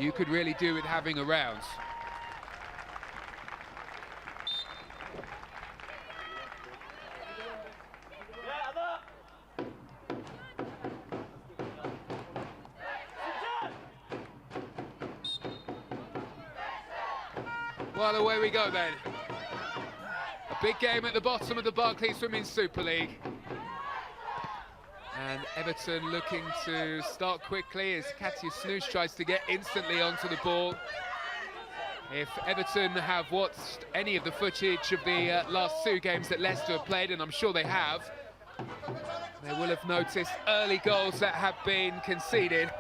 you could really do with having around. Well, away we go then. A big game at the bottom of the Barclays Women's Super League. And Everton looking to start quickly as Katia Snoes tries to get instantly onto the ball. If Everton have watched any of the footage of the last two games that Leicester have played, and I'm sure they have, they will have noticed early goals that have been conceded,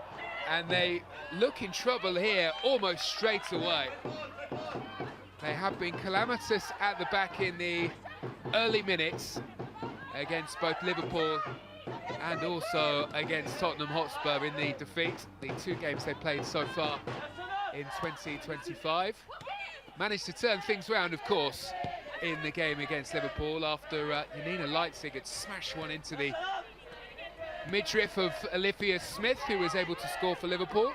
and they look in trouble here almost straight away. They have been calamitous at the back in the early minutes against both Liverpool and also against Tottenham Hotspur in the defeat. The two games they played so far in 2025. Managed to turn things around, of course, in the game against Liverpool after Janina Leitzig had smashed one into the midriff of Olivia Smith, who was able to score for Liverpool.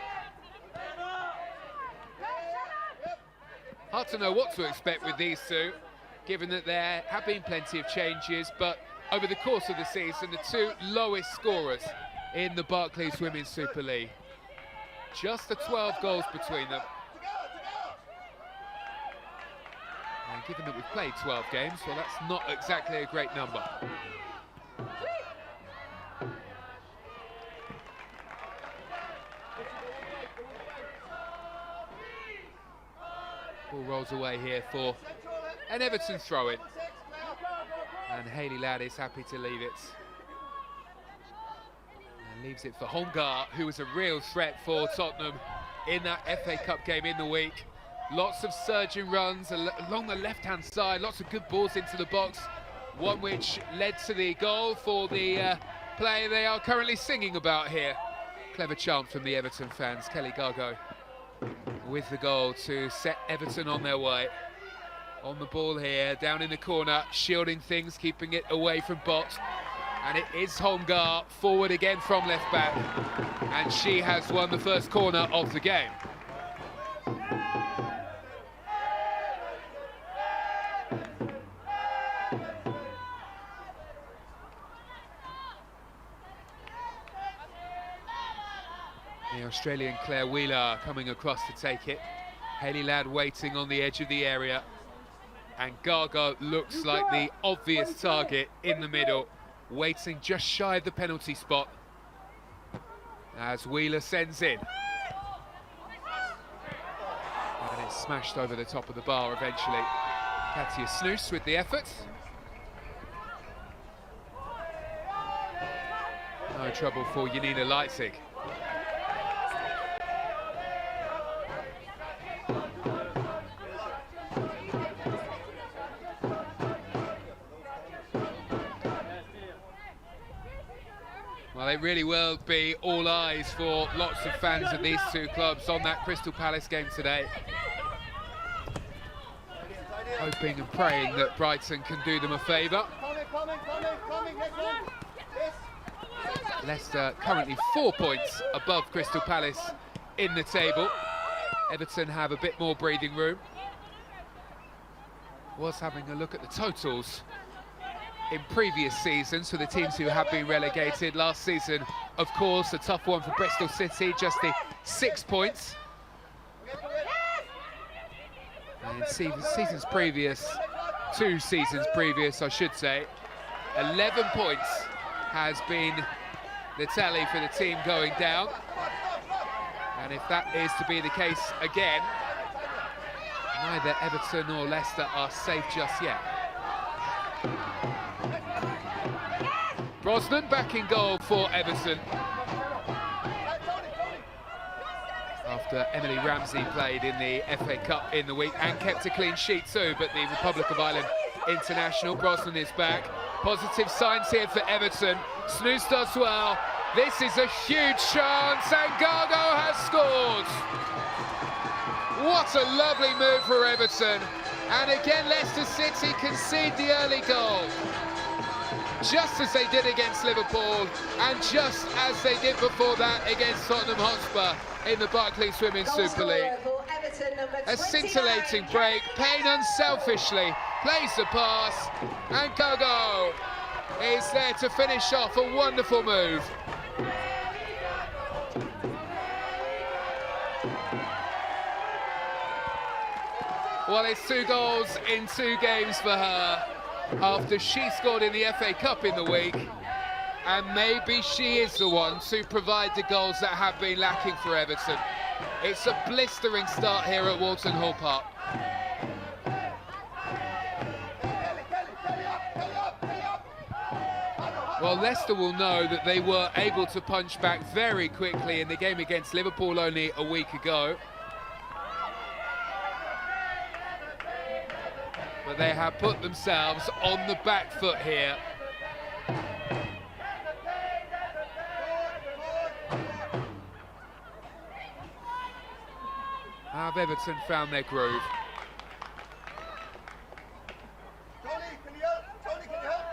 Hard to know what to expect with these two, given that there have been plenty of changes, but over the course of the season, the two lowest scorers in the Barclays Women's Super League. Just the 12 goals between them. And given that we've played 12 games, well, that's not exactly a great number. Ball rolls away here for an Everton throw-in. And Hayley Ladd is happy to leave it. And leaves it for Hongar, who was a real threat for Tottenham in that FA Cup game in the week. Lots of surging runs along the left-hand side, lots of good balls into the box. One which led to the goal for the player they are currently singing about here. Clever chant from the Everton fans. Kelly Gargo with the goal to set Everton on their way. On the ball here, down in the corner, shielding things, keeping it away from Bott. And it is Hongar, forward again from left back. And she has won the first corner of the game. The Australian Claire Wheeler coming across to take it. Hayley Ladd waiting on the edge of the area. And Gargo looks like the obvious target in the middle, waiting just shy of the penalty spot as Wheeler sends in. And it's smashed over the top of the bar eventually. Katia Snoes with the effort. No trouble for Janina Leitzig. Well, it really will be all eyes for lots of fans of these two clubs on that Crystal Palace game today. Hoping and praying that Brighton can do them a favour. Leicester currently 4 points above Crystal Palace in the table. Everton have a bit more breathing room. Was having a look at the totals in previous seasons for the teams who have been relegated. Last season, of course, a tough one for Bristol City, just the 6 points. And seasons previous, 2 seasons previous, I should say, 11 points has been the tally for the team going down. And if that is to be the case again, neither Everton nor Leicester are safe just yet. Brosnan back in goal for Everton. After Emily Ramsey played in the FA Cup in the week and kept a clean sheet too, but the Republic of Ireland international, Brosnan is back. Positive signs here for Everton. Snoes does well. This is a huge chance and Gargo has scored. What a lovely move for Everton. And again, Leicester City concede the early goal. just as they did against Liverpool, and just as they did before that against Tottenham Hotspur in the Barclays Women's Super League. A scintillating break. Payne unselfishly plays the pass, and Gogo is there to finish off a wonderful move. Well, it's 2 goals in 2 games for her after she scored in the FA Cup in the week, and maybe she is the one to provide the goals that have been lacking for Everton. It's a blistering start here at Walton Hall Park. Well, Leicester will know that they were able to punch back very quickly in the game against Liverpool only a week ago. But they have put themselves on the back foot here. Have Everton found their groove? Tony, can you help? Tony, can you help?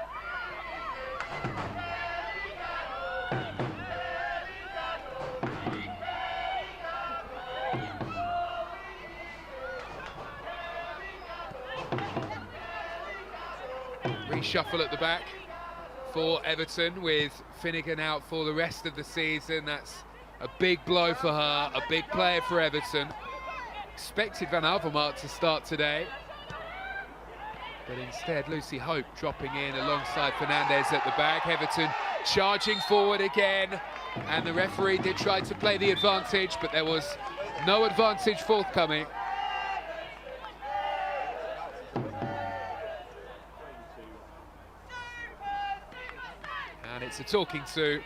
Reshuffle at the back for Everton, with Finnegan out for the rest of the season. That's a big blow for her, a big player for Everton. Expected Van Avermaet to start today, but instead Lucy Hope dropping in alongside Fernandez at the back. Everton charging forward again, and the referee did try to play the advantage, but there was no advantage forthcoming. And it's a talking to,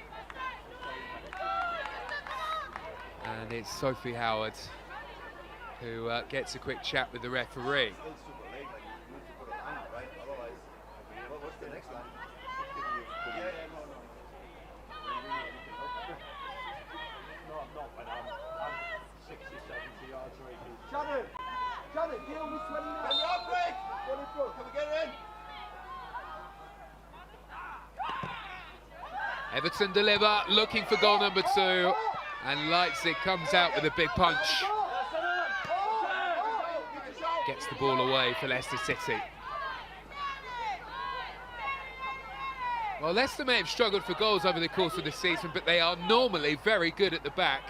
and it's Sophie Howard who gets a quick chat with the referee. Everton deliver, looking for goal number 2, and Leipzig comes out with a big punch. Gets the ball away for Leicester City. Well, Leicester may have struggled for goals over the course of the season, but they are normally very good at the back.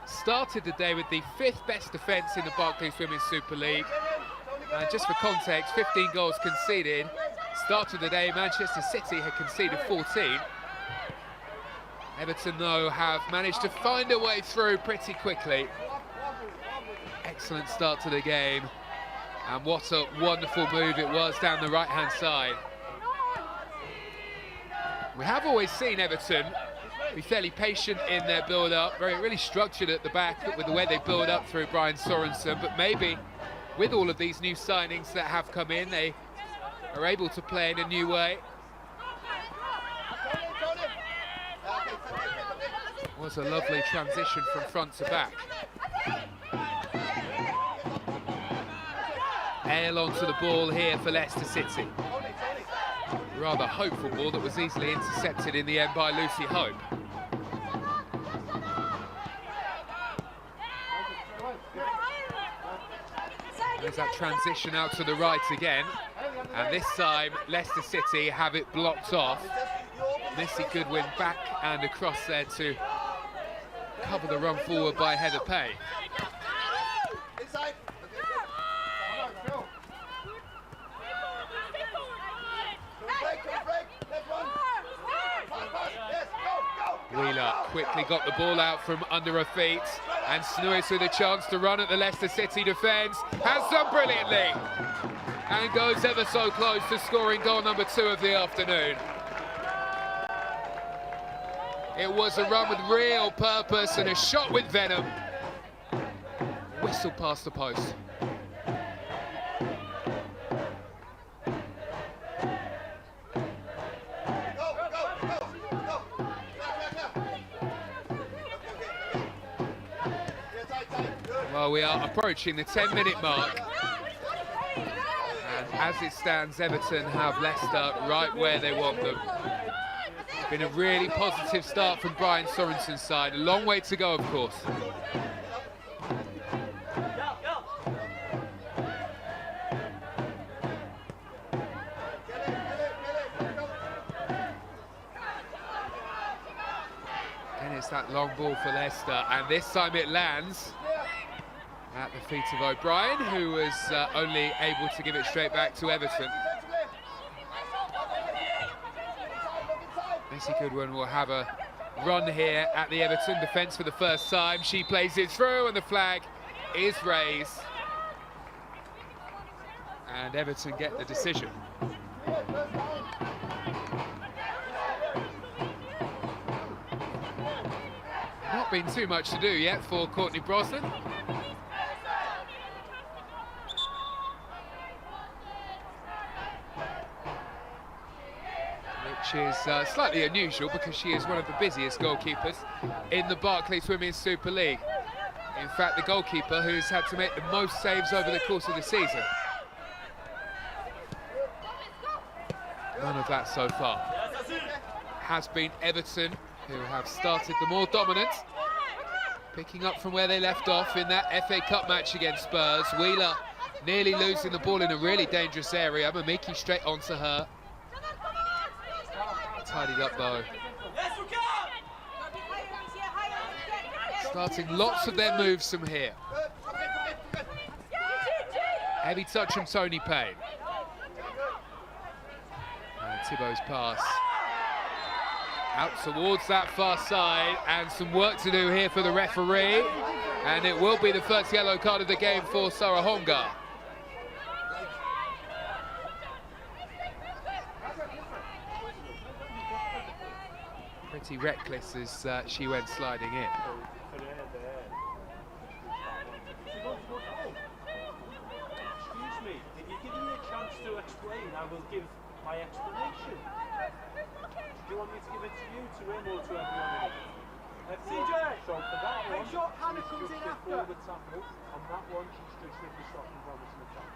Started the day with the 5th best defence in the Barclays Women's Super League. And just for context, 15 goals conceded. Start of the day, Manchester City had conceded 14. Everton, though, have managed to find a way through pretty quickly. Excellent start to the game. And what a wonderful move it was down the right-hand side. We have always seen Everton be fairly patient in their build-up, really structured at the back with the way they build up through Brian Sorensen, but maybe with all of these new signings that have come in, they are able to play in a new way. Was a lovely transition from front to back. Ale onto the ball here for Leicester City. Rather hopeful ball that was easily intercepted in the end by Lucy Hope. There's that transition out to the right again, and this time Leicester City have it blocked off. Missy Goodwin back and across there to cover the run forward by Heather Payne. Wheeler quickly got the ball out from under her feet, and Snewis with a chance to run at the Leicester City defence, has done brilliantly, and goes ever so close to scoring goal number 2 of the afternoon. It was a run with real purpose and a shot with venom. Whistle past the post. Well, we are approaching the 10-minute mark. And as it stands, Everton have Leicester right where they want them. Been a really positive start from Brian Sorensen's side. A long way to go, of course. And it's that long ball for Leicester, and this time it lands at the feet of O'Brien, who was only able to give it straight back to Everton. Messi Goodwin will have a run here at the Everton defence for the first time. She plays it through and the flag is raised. And Everton get the decision. Not been too much to do yet for Courtney Brosnan. Which is slightly unusual because she is one of the busiest goalkeepers in the Barclays Women's Super League. In fact, the goalkeeper who's had to make the most saves over the course of the season. None of that so far. Has been Everton, who have started the more dominant, picking up from where they left off in that FA Cup match against Spurs. Wheeler nearly losing the ball in a really dangerous area. Mamiki straight onto her. Tidied up though. Starting lots of their moves from here. Heavy touch from Tony Payne. And Thibaut's pass out towards that far side, and some work to do here for the referee. And it will be the first yellow card of the game for Sarah Honga. Pretty reckless as she went sliding in. Excuse me, if you give me a chance to explain, I will give my explanation. Do you want me to give it to you, to him, or to everyone? CJ! So for that one, make sure Hannah comes in after. The tackle. On that one, she's just with the stop and Robertson attack.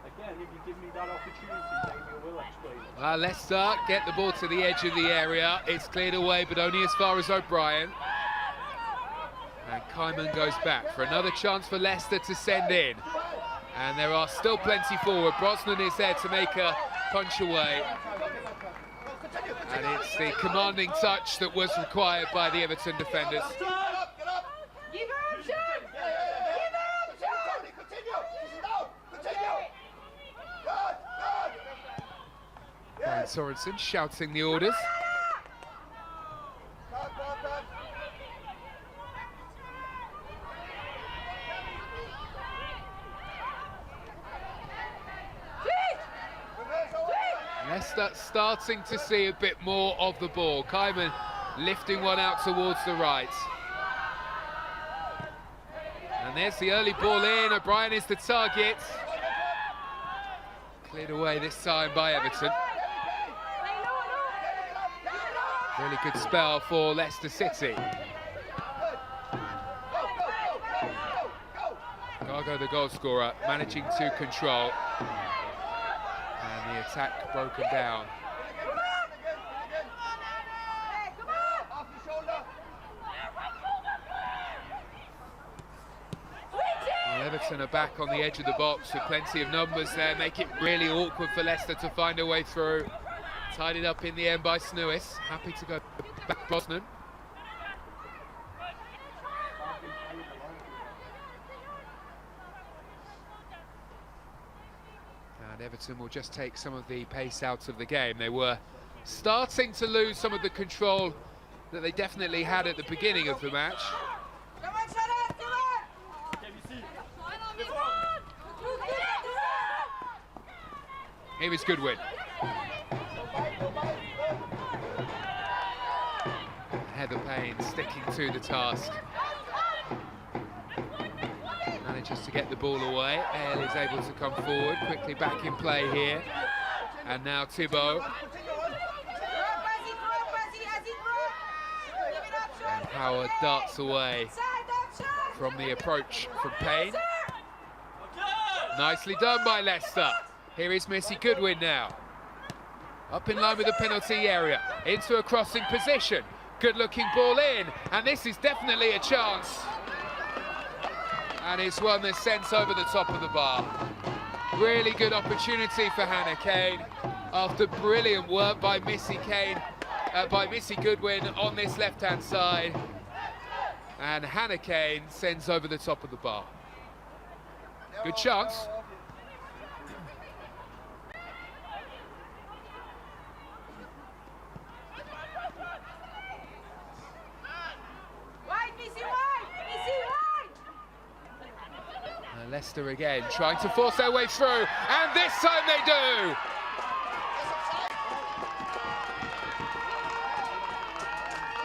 Again, if you give me that opportunity, maybe I will explain it. Leicester get the ball to the edge of the area. It's cleared away, but only as far as O'Brien. And Kyman goes back for another chance for Leicester to send in. And there are still plenty forward. Brosnan is there to make a punch away. And it's the commanding touch that was required by the Everton defenders. Brian Sorensen shouting the orders. Leicester starting to see a bit more of the ball. Kyman lifting one out towards the right. And there's the early ball in. O'Brien is the target. Cleared away this time by Everton. Really good spell for Leicester City. Gargo, the goal scorer, managing to control. And the attack broken down. Well, Everton are back on the edge of the box with plenty of numbers there, make it really awkward for Leicester to find a way through. Tidied up in the end by Snewis. Happy to go back Brosnan. And Everton will just take some of the pace out of the game. They were starting to lose some of the control that they definitely had at the beginning of the match. Here is Goodwin. Heather Payne sticking to the task. Manages to get the ball away. Ale is able to come forward, quickly back in play here. And now Thibaut. And Howard darts away from the approach from Payne. Nicely done by Leicester. Here is Messi Goodwin now. Up in line with the penalty area, into a crossing position. Good looking ball in, and this is definitely a chance. And it's one that's sent over the top of the bar. Really good opportunity for Hannah Kane after brilliant work by Missy Goodwin on this left-hand side. And Hannah Kane sends over the top of the bar. Good chance. Leicester again, trying to force their way through, and this time they do!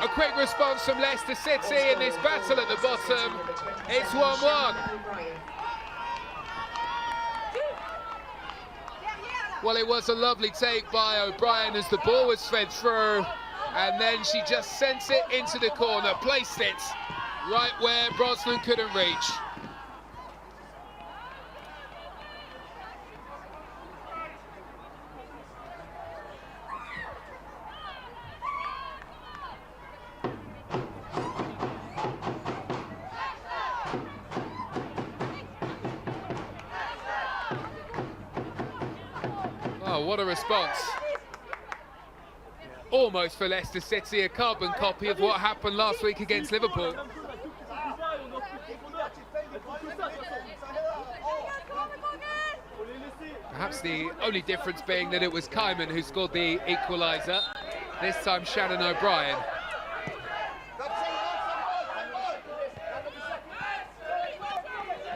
A quick response from Leicester City in this battle at the bottom. It's 1-1. Well, it was a lovely take by O'Brien as the ball was fed through, and then she just sent it into the corner, placed it right where Brosnan couldn't reach. Oh, what a response. Almost for Leicester City, a carbon copy of what happened last week against Liverpool. Perhaps the only difference being that it was Kyman who scored the equaliser. This time Shannon O'Brien.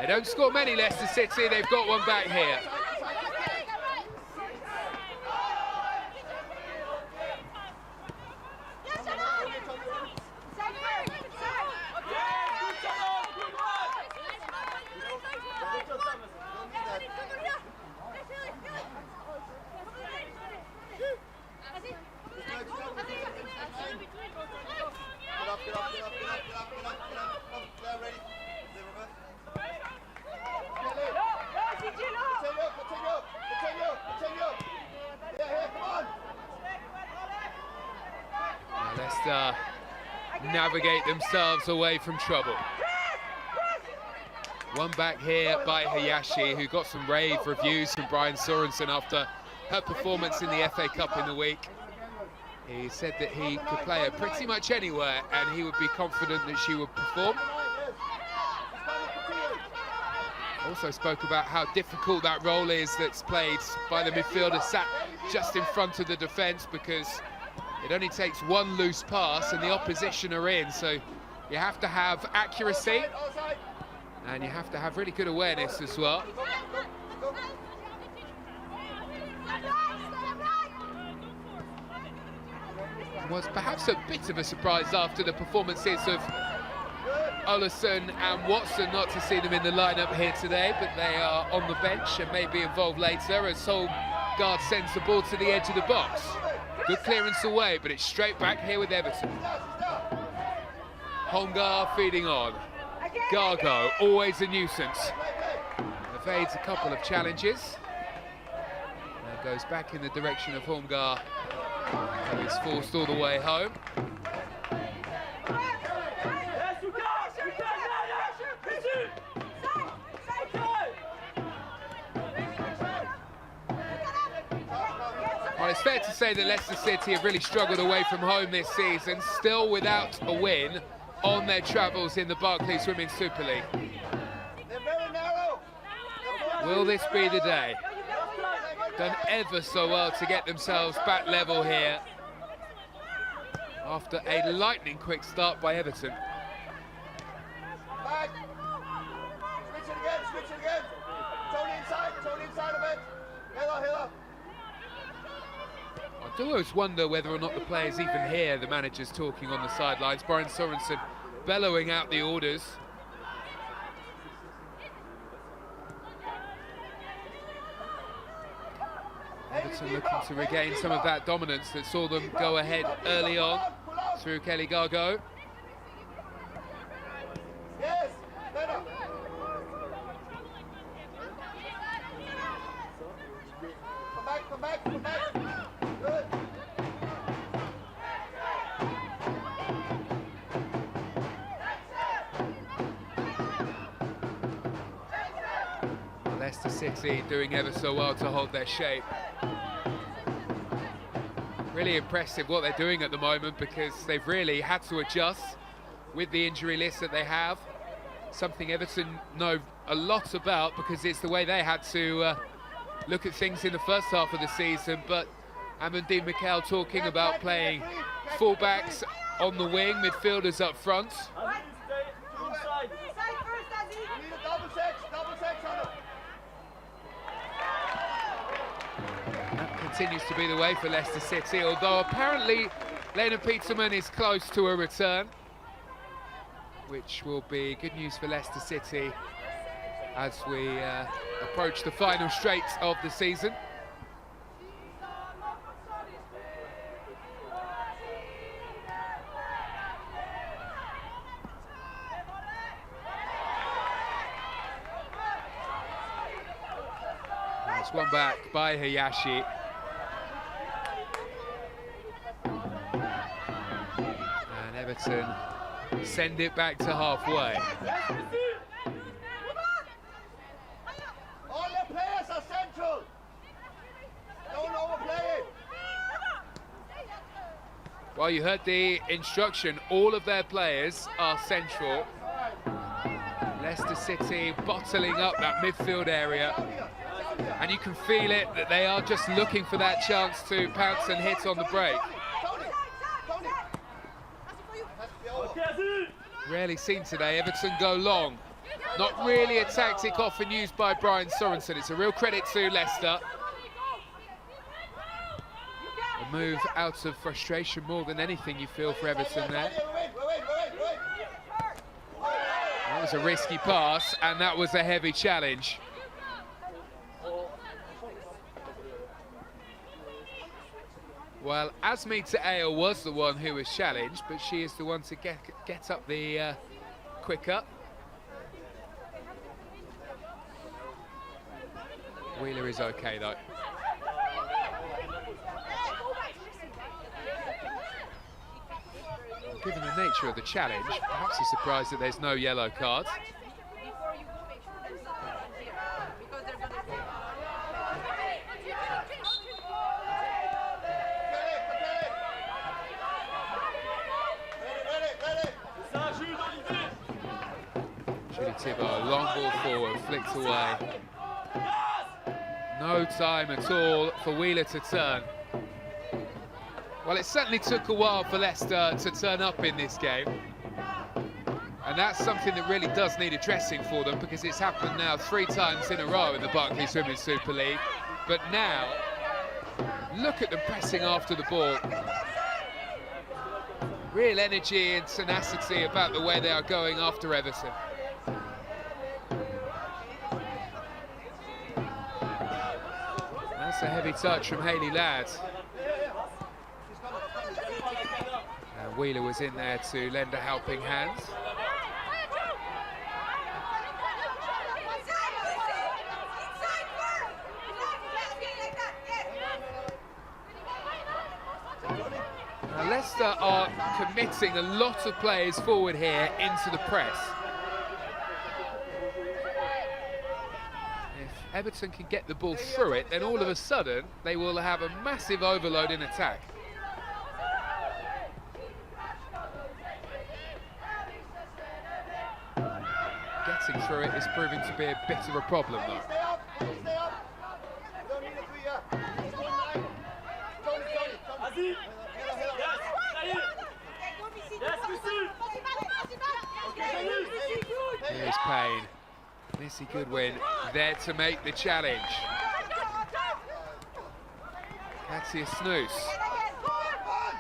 They don't score many, Leicester City, they've got one back here. Leicester navigate themselves away from trouble. One back here by Hayashi, who got some rave reviews from Brian Sorensen after her performance in the FA Cup in the week. He said that he could play her pretty much anywhere and he would be confident that she would perform. Also spoke about how difficult that role is that's played by the midfielder sat just in front of the defence, because it only takes one loose pass and the opposition are in, so you have to have accuracy and you have to have really good awareness as well. It was perhaps a bit of a surprise after the performances of Olesen and Watson not to see them in the lineup here today, but they are on the bench and may be involved later as Holmgaard sends the ball to the edge of the box. Good clearance away, but it's straight back here with Everton. Holmgaard feeding on. Gargo, always a nuisance. Evades a couple of challenges. Now goes back in the direction of Holmgaard. And is forced all the way home. Well, it's fair to say that Leicester City have really struggled away from home this season, still without a win on their travels in the Barclays Women's Super League. Will this be the day? Done ever so well to get themselves back level here after a lightning quick start by Everton. Back. Switch it again. Tony inside of it. Hiller. I do always wonder whether or not the players even hear the managers talking on the sidelines. Brian Sorensen bellowing out the orders. Everton looking to regain some of that dominance that saw them go ahead early on through Kelly Gargo. Yes, Come back. Good. Leicester City doing ever so well to hold their shape. Really impressive what they're doing at the moment, because they've really had to adjust with the injury list that they have. Something Everton know a lot about, because it's the way they had to look at things in the first half of the season. But Amandine Mikel talking about playing fullbacks on the wing, midfielders up front. That continues to be the way for Leicester City, although apparently Lena Peterman is close to a return, which will be good news for Leicester City as we approach the final straight of the season. It's one back by Hayashi. And Everton send it back to halfway. All the players are central. Don't overplay it. Well, you heard the instruction. All of their players are central. Leicester City bottling up that midfield area. And you can feel it, that they are just looking for that chance to pounce and hit on the break. Rarely seen today, Everton go long. Not really a tactic often used by Brian Sorensen. It's a real credit to Leicester. A move out of frustration more than anything, you feel, for Everton there. That was a risky pass, and that was a heavy challenge. Well, Asmita Ayal was the one who was challenged, but she is the one to get up the quicker. Wheeler is okay, though. Given the nature of the challenge, perhaps a surprise that there's no yellow cards. Thibault, long ball forward, flicked away. No time at all for Wheeler to turn. Well, it certainly took a while for Leicester to turn up in this game. And that's something that really does need addressing for them, because it's happened now 3 times in a row in the Barclays Women's Super League. But now, look at them pressing after the ball. Real energy and tenacity about the way they are going after Everton. That's a heavy touch from Hayley Ladd. And Wheeler was in there to lend a helping hand. Now Leicester are committing a lot of players forward here into the press. Everton can get the ball through it, then all of a sudden they will have a massive overload in attack. Getting through it is proving to be a bit of a problem, though. Here's Payne. Missy Goodwin there to make the challenge. Katia Snoes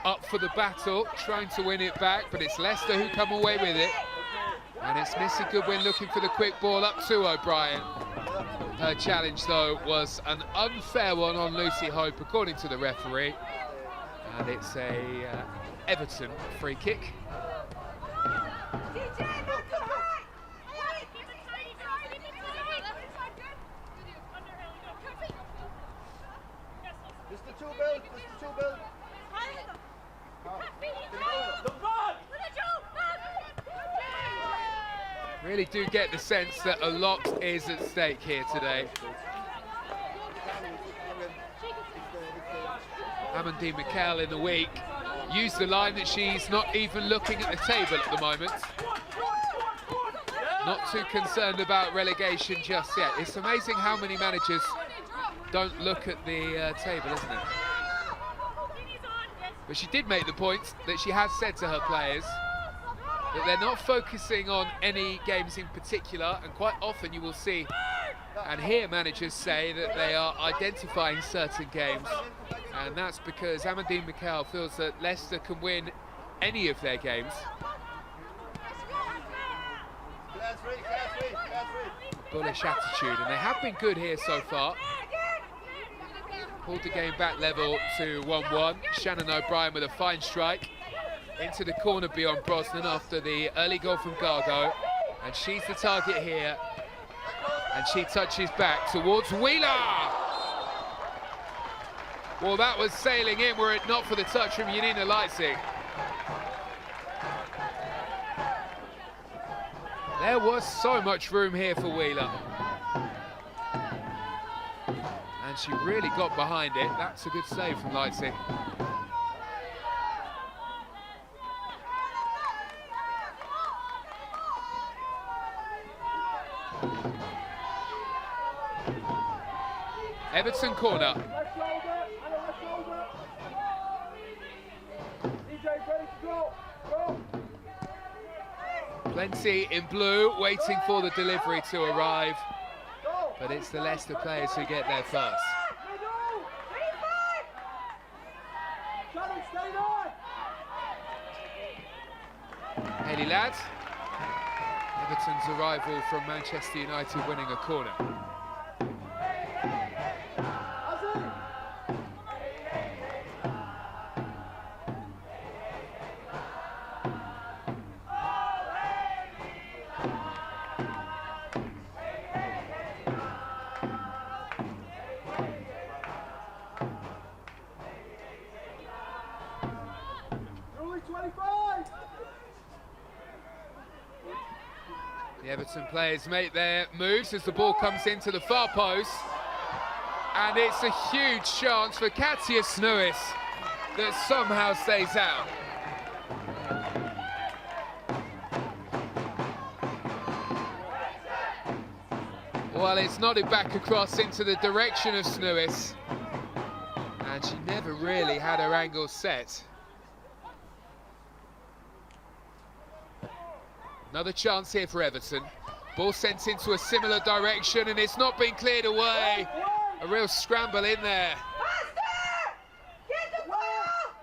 up for the battle, trying to win it back, but it's Leicester who come away with it. And it's Missy Goodwin looking for the quick ball up to O'Brien. Her challenge, though, was an unfair one on Lucy Hope, according to the referee. And it's a Everton free kick. Really really do get the sense that a lot is at stake here today. Amandine Mikel in the week used the line that she's not even looking at the table at the moment. Not too concerned about relegation just yet. It's amazing how many managers don't look at the table, isn't it? But she did make the point that she has said to her players that they're not focusing on any games in particular, and quite often you will see and hear managers say that they are identifying certain games, and that's because Amandine Mikel feels that Leicester can win any of their games. Bullish attitude, and they have been good here so far. Pulled the game back level to 1-1. Shannon O'Brien with a fine strike into the corner beyond Brosnan after the early goal from Gargo, and she's the target here, and she touches back towards Wheeler. Well, that was sailing in were it not for the touch from Janina Leitzig. There was so much room here for Wheeler, and she really got behind it. That's a good save from Leitzig. Everton corner. Plenty in blue, waiting for the delivery to arrive, but it's the Leicester players who get there first. Hayley Ladd, Everton's arrival from Manchester United winning a corner. The Everton players make their moves as the ball comes into the far post, and it's a huge chance for Katia Snuis that somehow stays out. Well, it's nodded back across into the direction of Snuis, and she never really had her angle set. Another chance here for Everton. Ball sent into a similar direction, and it's not been cleared away. A real scramble in there.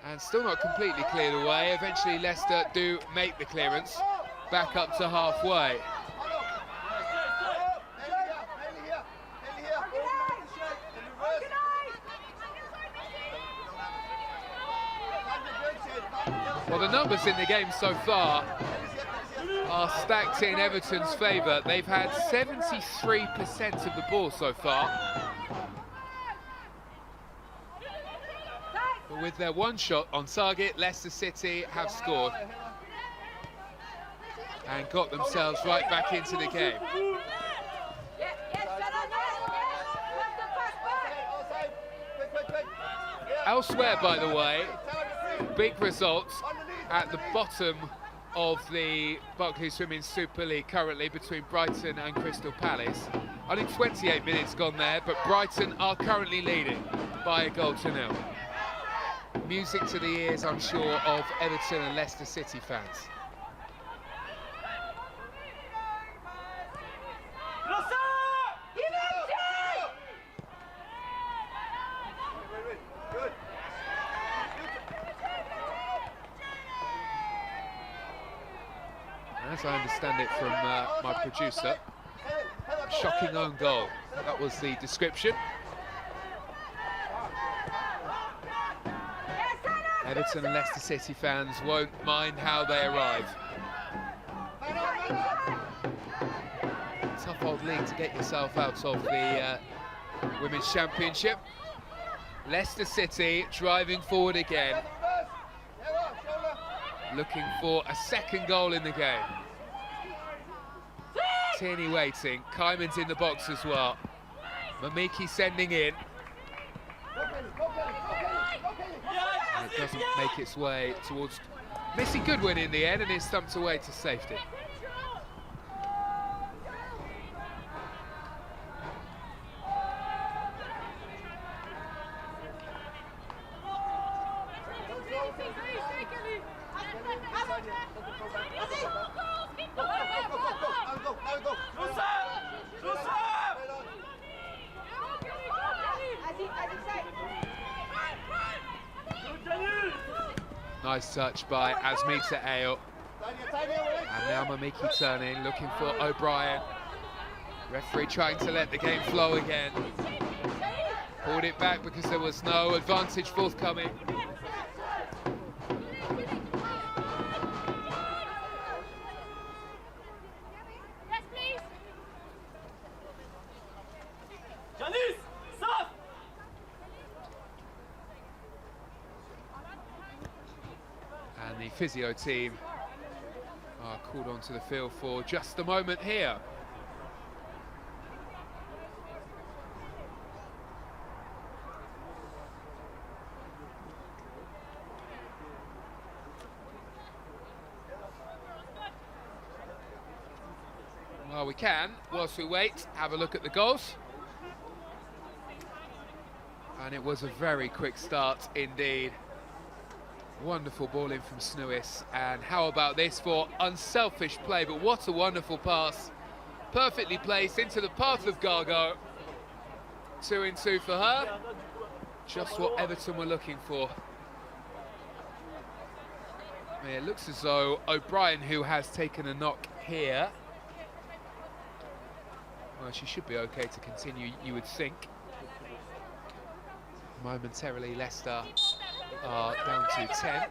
And still not completely cleared away. Eventually Leicester do make the clearance back up to halfway. Well, the numbers in the game so far are stacked in Everton's favour. They've had 73% of the ball so far. But with their one shot on target, Leicester City have scored and got themselves right back into the game. Elsewhere, by the way, big results at the bottom of the Barclays Women's Super League currently between Brighton and Crystal Palace. Only 28 minutes gone there, but Brighton are currently leading by 1-0. Music to the ears, I'm sure, of Everton and Leicester City fans. As I understand it from my producer, shocking own goal. That was the description. Everton and Leicester City fans won't mind how they arrive. Tough old league to get yourself out of the Women's Championship. Leicester City driving forward again, looking for a second goal in the game. Tierney waiting. Kaiman's in the box as well. Mamiki sending in. And it doesn't make its way towards Missy Goodwin in the end, and is stumped away to safety. Nice touch by Asmita Ale. And now Mamiki turning, looking for O'Brien. Referee trying to let the game flow again. Pulled it back because there was no advantage forthcoming. And the physio team are called onto the field for just a moment here. Well, we can, whilst we wait, have a look at the goals. And it was a very quick start indeed. Wonderful ball in from Snewis, and how about this for unselfish play, but what a wonderful pass. Perfectly placed into the path of Gargo. 2-2 for her. Just what Everton were looking for. It looks as though O'Brien, who has taken a knock here, well, she should be okay to continue, you would think. Momentarily, Leicester are down to 10.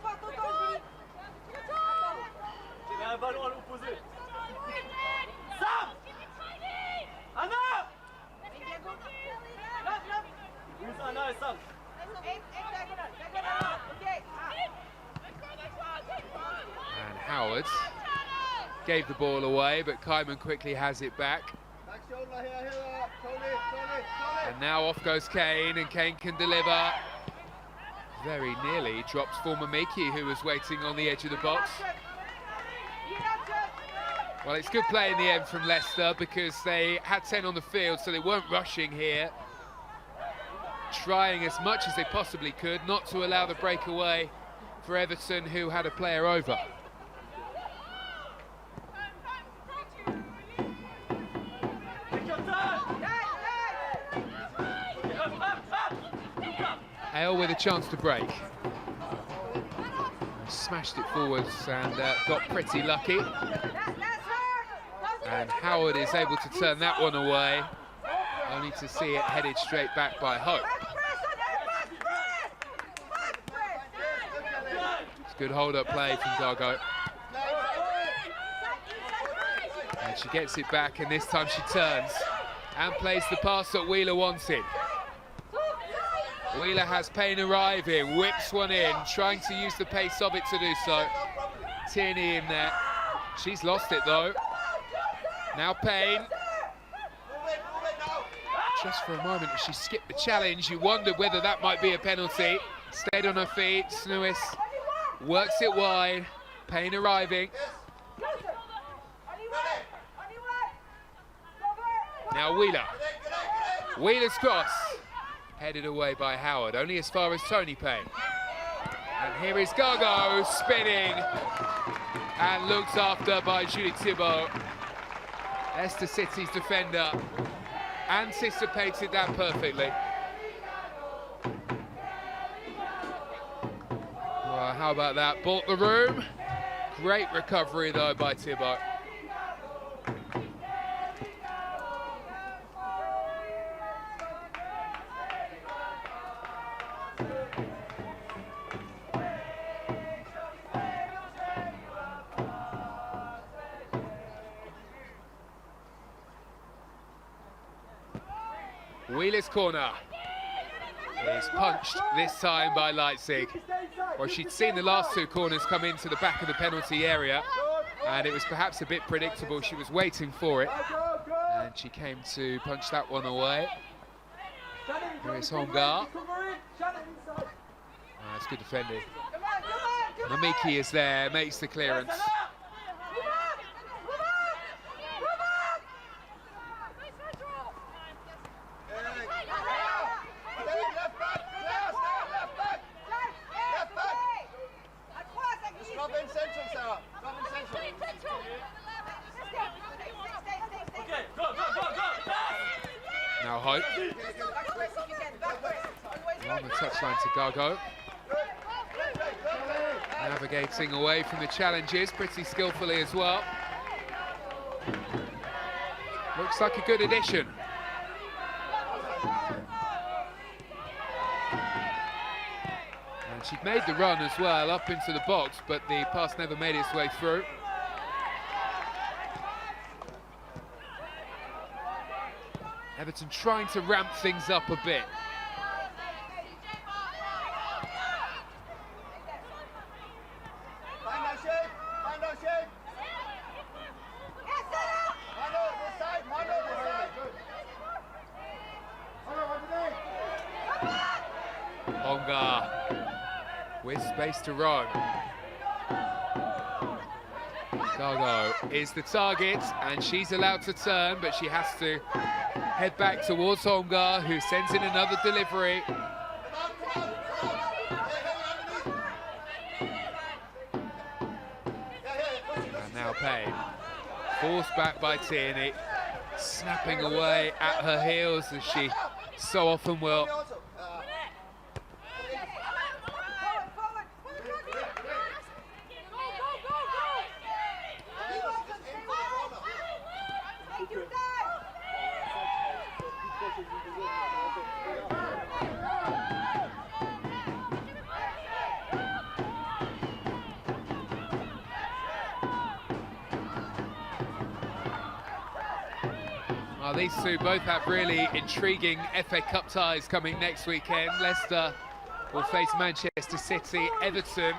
And Howard gave the ball away, but Kaiman quickly has it back. And now off goes Kane, and Kane can deliver. Very nearly drops for Mamiki, who was waiting on the edge of the box. Well, it's good play in the end from Leicester because they had 10 on the field, so they weren't rushing here. Trying as much as they possibly could not to allow the breakaway for Everton, who had a player over. Ale with a chance to break. Smashed it forwards and got pretty lucky. And Howard is able to turn that one away, only to see it headed straight back by Hope. It's good hold-up play from Gargo. And she gets it back, and this time she turns and plays the pass that Wheeler wanted. Wheeler has Payne arriving, whips one in, trying to use the pace of it to do so. Tierney in there. She's lost it though. Now Payne. Just for a moment, she skipped the challenge. You wondered whether that might be a penalty. Stayed on her feet. Snewis works it wide. Payne arriving. Now Wheeler. Wheeler's cross. Headed away by Howard, only as far as Tony Payne. And here is Gargo spinning and looked after by Julie Thibault. Leicester City's defender anticipated that perfectly. Well, how about that? Bought the room. Great recovery though by Thibault. Wheeler's corner is punched this time by Leipzig. Well, she'd seen the last two corners come into the back of the penalty area, and it was perhaps a bit predictable. She was waiting for it. And she came to punch that one away. Here is Hongar. That's good defending. Mamiki is there, makes the clearance. Now Hope. Along the touchline to Gargo. Navigating away from the challenges pretty skillfully as well. Looks like a good addition. And she'd made the run as well up into the box, but the pass never made its way through. Everton trying to ramp things up a bit. Hongar with space to run. Gargo is the target and she's allowed to turn, but she has to head back towards Hongar, who sends in another delivery. And now Payne, forced back by Tierney, snapping away at her heels as she so often will. Well, these two both have really intriguing FA Cup ties coming next weekend. Leicester will face Manchester City. Everton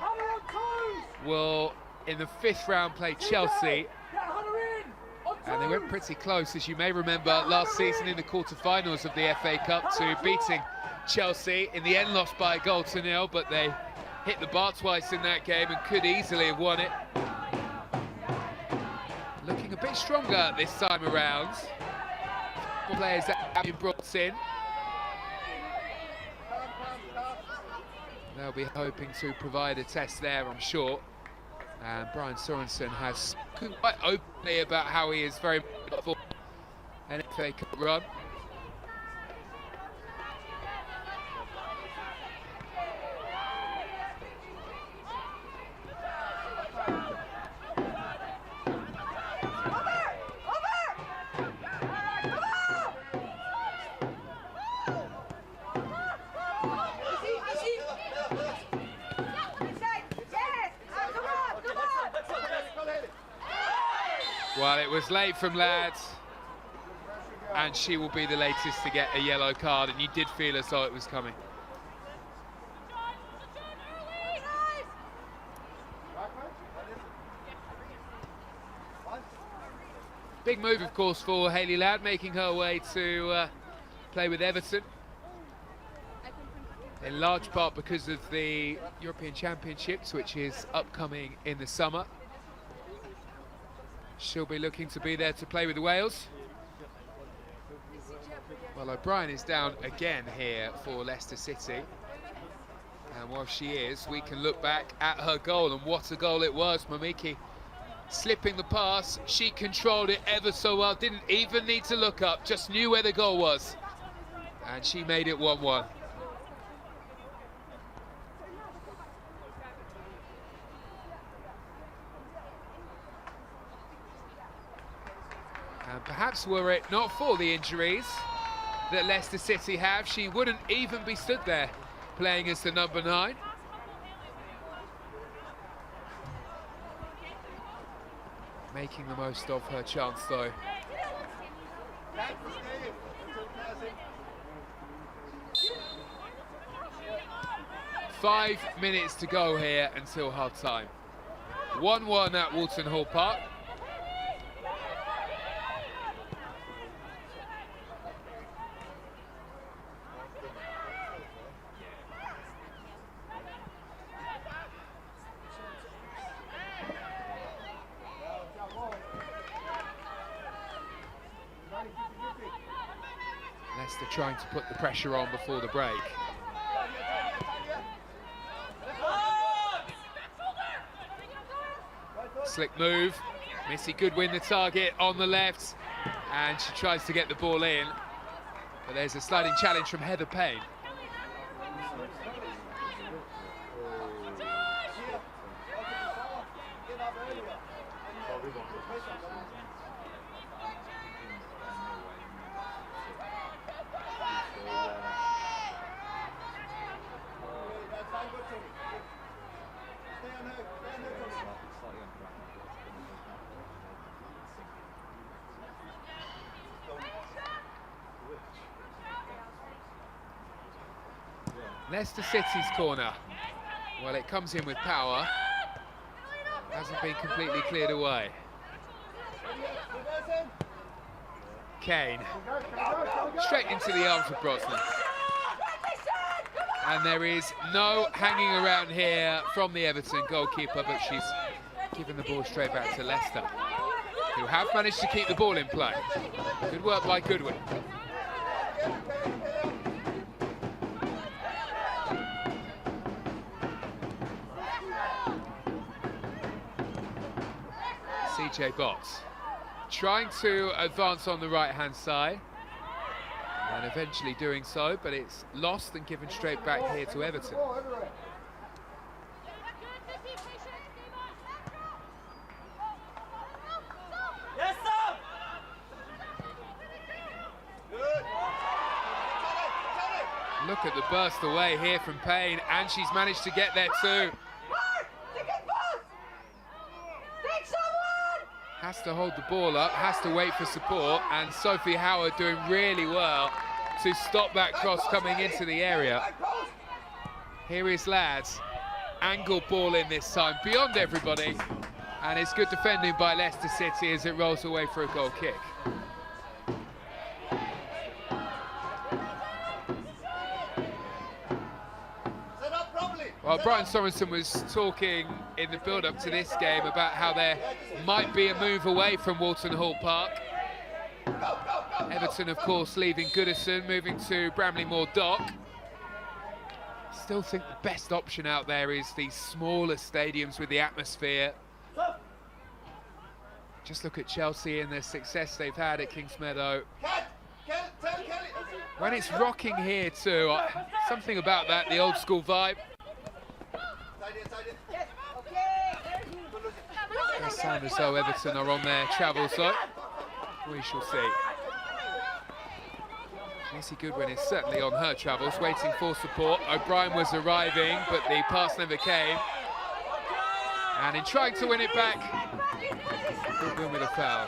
will, in the 5th round, play Chelsea. And they went pretty close, as you may remember, last season in the quarter-finals of the FA Cup to beating Chelsea. In the end, lost by a goal to 0, but they hit the bar twice in that game and could easily have won it. Looking a bit stronger this time around. Players that have been brought in. They'll be hoping to provide a test there, I'm sure. And Brian Sorensen has spoken quite openly about how he is very much for an FA Cup run. Well, it was late from Lads, and she will be the latest to get a yellow card, and you did feel as though it was coming. Big move, of course, for Hayley Ladd, making her way to play with Everton. In large part because of the European Championships, which is upcoming in the summer. She'll be looking to be there to play with Wales. Well, O'Brien is down again here for Leicester City. And while she is, we can look back at her goal, and what a goal it was. Mamiki slipping the pass, she controlled it ever so well, didn't even need to look up, just knew where the goal was. And she made it 1-1. And perhaps were it not for the injuries that Leicester City have, she wouldn't even be stood there playing as the number 9. Making the most of her chance, though. 5 minutes to go here until half-time. 1-1 at Walton Hall Park. Leicester trying to put the pressure on before the break. Slick move. Missy Goodwin the target on the left, and she tries to get the ball in. But there's a sliding challenge from Heather Payne. Leicester City's corner. Well, it comes in with power. Hasn't been completely cleared away. Kane. Straight into the arms of Brosnan. And there is no hanging around here from the Everton goalkeeper, but she's given the ball straight back to Leicester, who have managed to keep the ball in play. Good work by Goodwin. CJ Botts trying to advance on the right-hand side and eventually doing so, but it's lost and given straight back here to Everton. Yes, sir. Look at the burst away here from Payne, and she's managed to get there too. Has to hold the ball up, has to wait for support, and Sophie Howard doing really well to stop that cross coming into the area. Here is Lads, angle ball in this time, beyond everybody, and it's good defending by Leicester City as it rolls away for a goal kick. Well, Brian Sorensen was talking in the build-up to this game about how there might be a move away from Walton Hall Park. Everton, of course, leaving Goodison, moving to Bramley Moor Dock. Still think the best option out there is these smaller stadiums with the atmosphere. Just look at Chelsea and the success they've had at Kingsmeadow. When it's rocking here too, something about that, the old school vibe. It does sound as though Everton are on their travels though. We shall see. Missy Goodwin is certainly on her travels, waiting for support. O'Brien was arriving, but the pass never came. And in trying to win it back, Goodwin with a foul.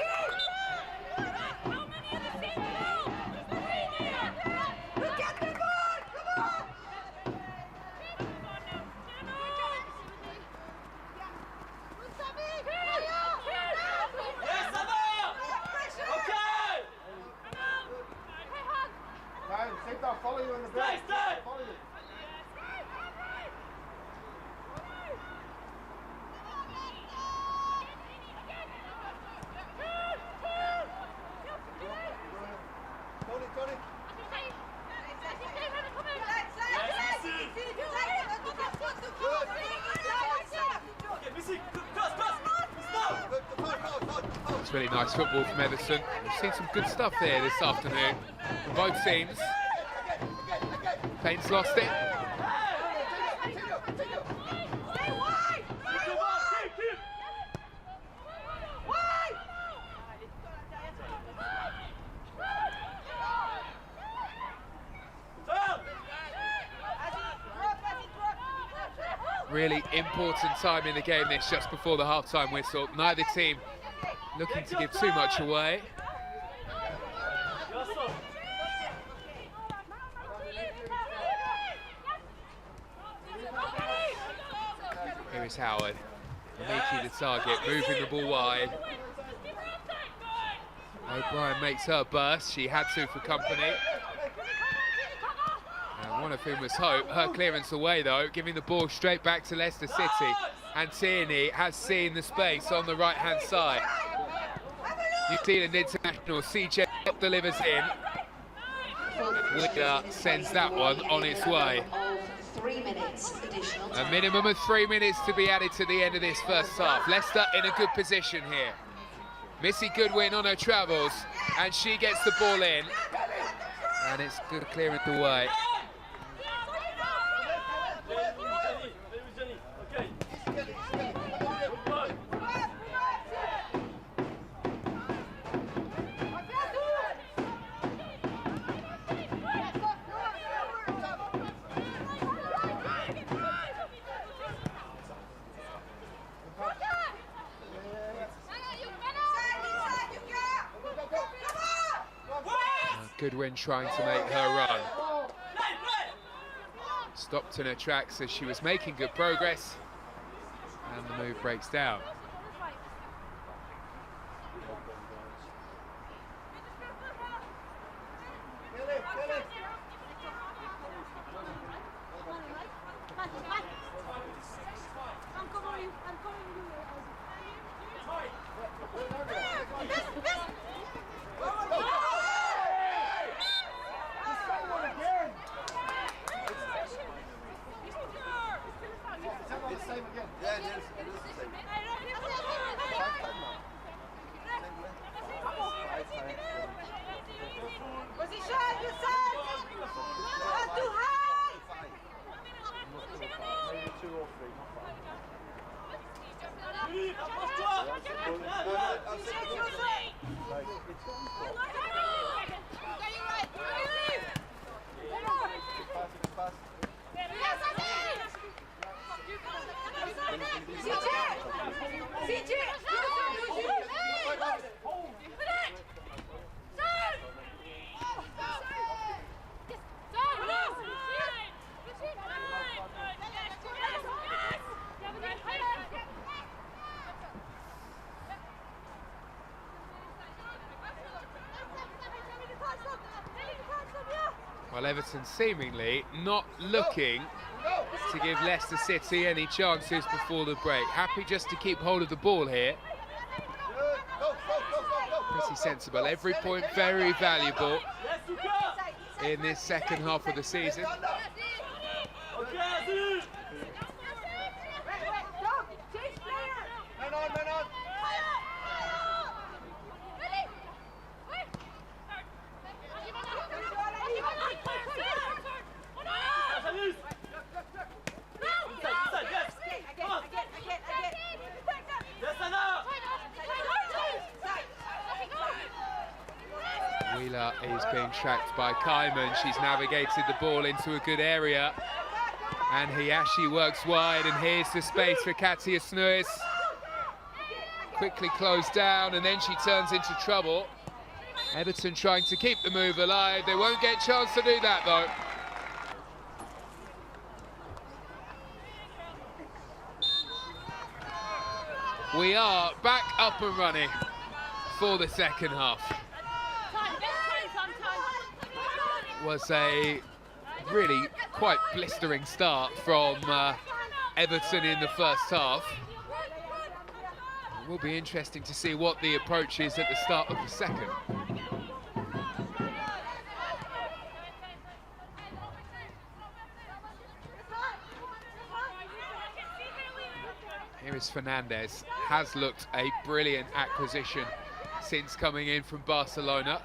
Follow you in the back. Follow you. Tony. It's really nice football from Everton. We've seen some good stuff here this afternoon from both teams. Payne's lost it. Really important time in the game this, just before the half-time whistle. Neither team looking to give too much away. Here is Howard. Miki the target, moving the ball wide. O'Brien makes her burst. She had to for company. And one of whom was Hope. Her clearance away though, giving the ball straight back to Leicester City. And Tierney has seen the space on the right-hand side. New Zealand international CJ Scott delivers in. Wheeler sends that one on its way. 3 minutes additional time. A minimum of 3 minutes to be added to the end of this first half. Leicester in a good position here. Missy Goodwin on her travels, and she gets the ball in. And it's good clearance away. Goodwin trying to make her run. Stopped in her tracks as she was making good progress, and the move breaks down. Well, Everton seemingly not looking to give Leicester City any chances before the break. Happy just to keep hold of the ball here. Pretty sensible. Every point very valuable in this second half of the season. Wheeler is being tracked by Kaiman. She's navigated the ball into a good area. And Hiyashi works wide, and here's the space for Katia Snuis. Quickly closed down, and then she turns into trouble. Everton trying to keep the move alive. They won't get a chance to do that, though. We are back up and running for the second half. Was a really quite blistering start from Everton in the first half. It will be interesting to see what the approach is at the start of the second. Here is Fernandez. Has looked a brilliant acquisition since coming in from Barcelona.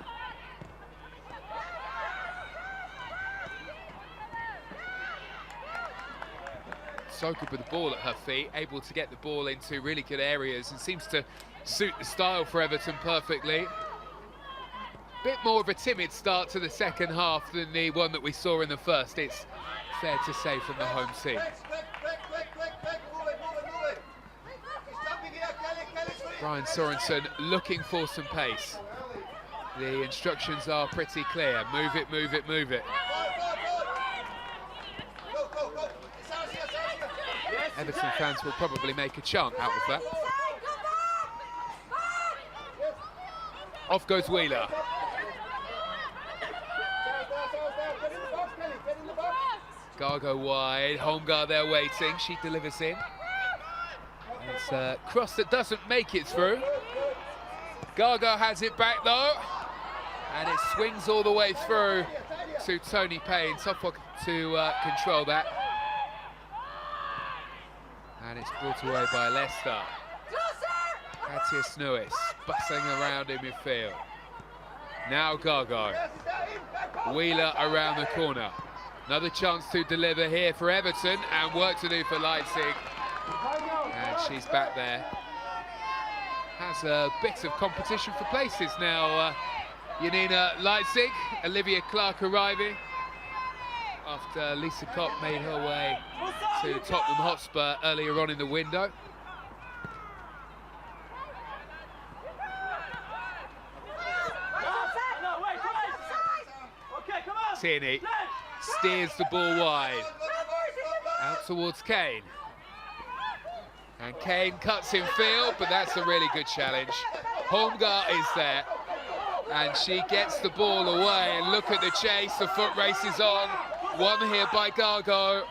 So good with the ball at her feet, able to get the ball into really good areas, and seems to suit the style for Everton perfectly. Bit more of a timid start to the second half than the one that we saw in the first, it's fair to say, from the home team. Brian Sorensen looking for some pace. The instructions are pretty clear. Move it, move it, move it. Everton fans will probably make a chant out of that. Off goes Wheeler. Gargo wide, Holmgar there waiting, she delivers in. It's a cross that doesn't make it through. Gargo has it back though. And it swings all the way through to Tony Payne. Tough one to control that. And it's brought away by Leicester. Katia Snuis bustling around in midfield. Now Gargo. Wheeler around the corner. Another chance to deliver here for Everton, and work to do for Leipzig. And she's back there. Has a bit of competition for places now. Janina Leipzig, Olivia Clark arriving after Lisa Kopp made her way to Tottenham Hotspur earlier on in the window. Tierney steers the ball wide, out towards Kane. And Kane cuts in field, but that's a really good challenge. Holmgar is there, and she gets the ball away, and look at the chase, the foot race is on. One here by Gargo.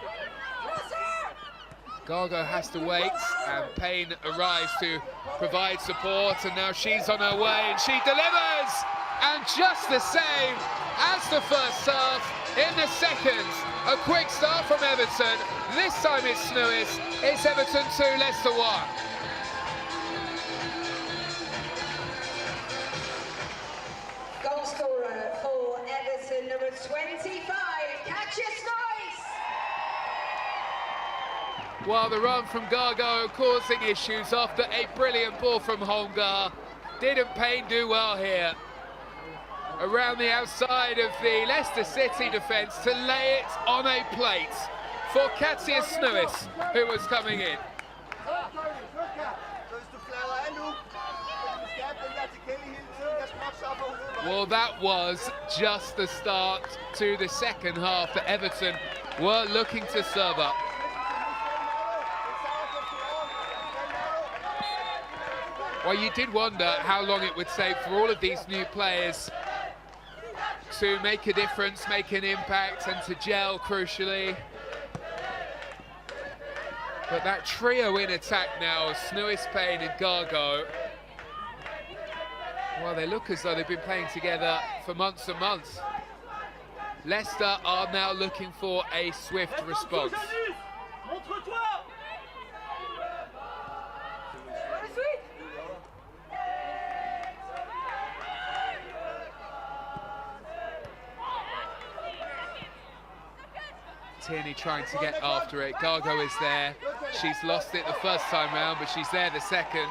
Gargo has to wait, and Payne arrives to provide support, and now she's on her way, and she delivers! And just the same as the first half, in the second, a quick start from Everton. This time it's Snuis. It's Everton 2, Leicester 1. Goal scorer for Everton, number 25, Katia Snuis. While the run from Gargo causing issues after a brilliant ball from Holmgar, didn't Payne do well here? Around the outside of the Leicester City defence to lay it on a plate for Katia Snuis, who was coming in. Well, that was just the start to the second half that Everton were looking to serve up. Well, you did wonder how long it would take for all of these new players to make a difference, make an impact, and to gel, crucially. But that trio in attack now, Snuis, Payne and Gargo, well, they look as though they've been playing together for months and months. Leicester are now looking for a swift response. Tierney trying to get after it. Gargo is there. She's lost it the first time round, but she's there the second.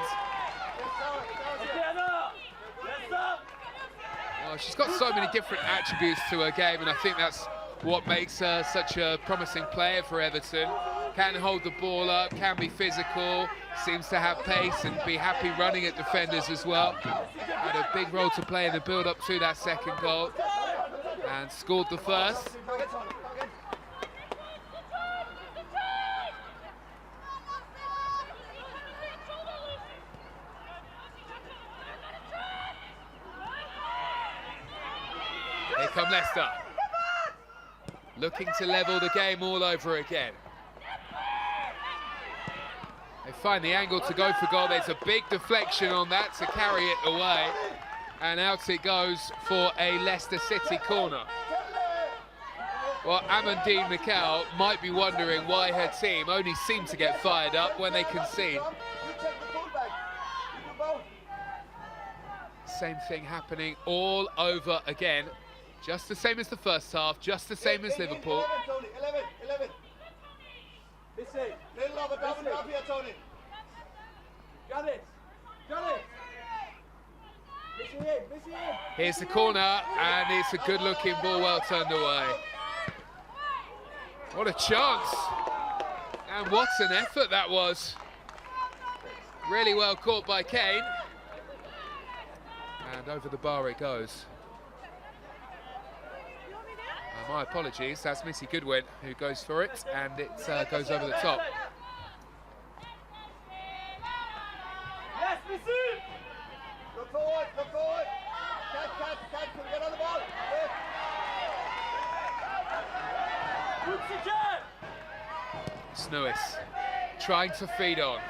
Well, she's got so many different attributes to her game, and I think that's what makes her such a promising player for Everton. Can hold the ball up, can be physical, seems to have pace and be happy running at defenders as well. Had a big role to play in the build-up to that second goal, and scored the first. Here come Leicester, looking to level the game all over again. They find the angle to go for goal. There's a big deflection on that to carry it away, and out it goes for a Leicester City corner. Well, Amandine Mikel might be wondering why her team only seem to get fired up when they concede. Same thing happening all over again. Just the same as the first half, just the same as Liverpool. 11. Little over, up here, Tony. Got it. Here's the corner, and it's a good-looking ball, well turned away. What a chance. And what an effort that was. Really well caught by Kane. And over the bar it goes. My apologies, that's Missy Goodwin who goes for it, and it goes over the top. Yes, Missy! Look forward! Cat, can we get on the ball? Snuis trying to feed on.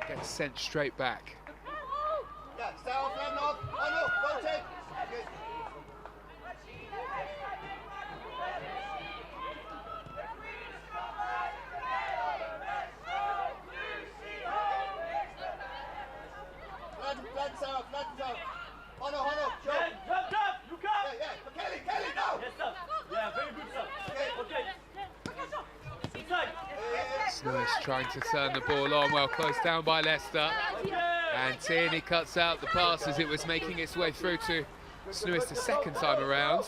Gets sent straight back. Yeah, stay off, flatten off. Oh no, rotate. Okay. Flatten Sarah, flatten Sarah. Oh no, show. Drop, look up. Yeah. Kelly, now. Yes, sir. Yeah, very good, sir. Okay. Inside. Snow's trying to turn the ball on, well closed down by Leicester. And Tierney cuts out the pass as it was making its way through to Snewis the second time around.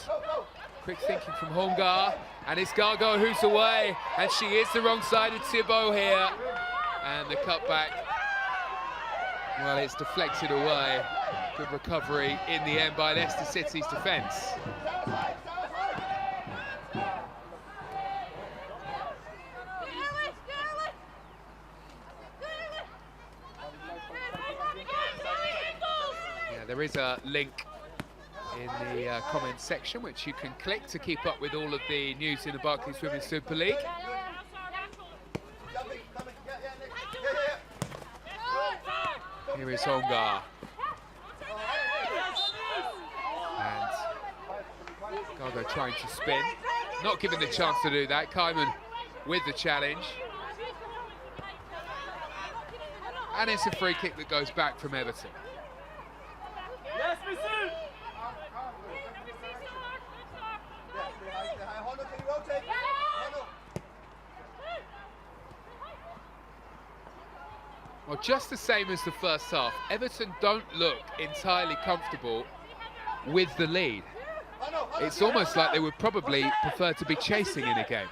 Quick thinking from Hongar, and it's Gargo who's away, and she is the wrong side of Thibault here. And the cutback, well, it's deflected away. Good recovery in the end by Leicester City's defence. There is a link in the comments section which you can click to keep up with all of the news in the Barclays Women's Super League. Here is Hongar. And Gargo trying to spin. Not given the chance to do that. Kaiman with the challenge. And it's a free kick that goes back from Everton. Yes, Mister. Well, just the same as the first half, Everton don't look entirely comfortable with the lead. It's almost like they would probably prefer to be chasing in a game.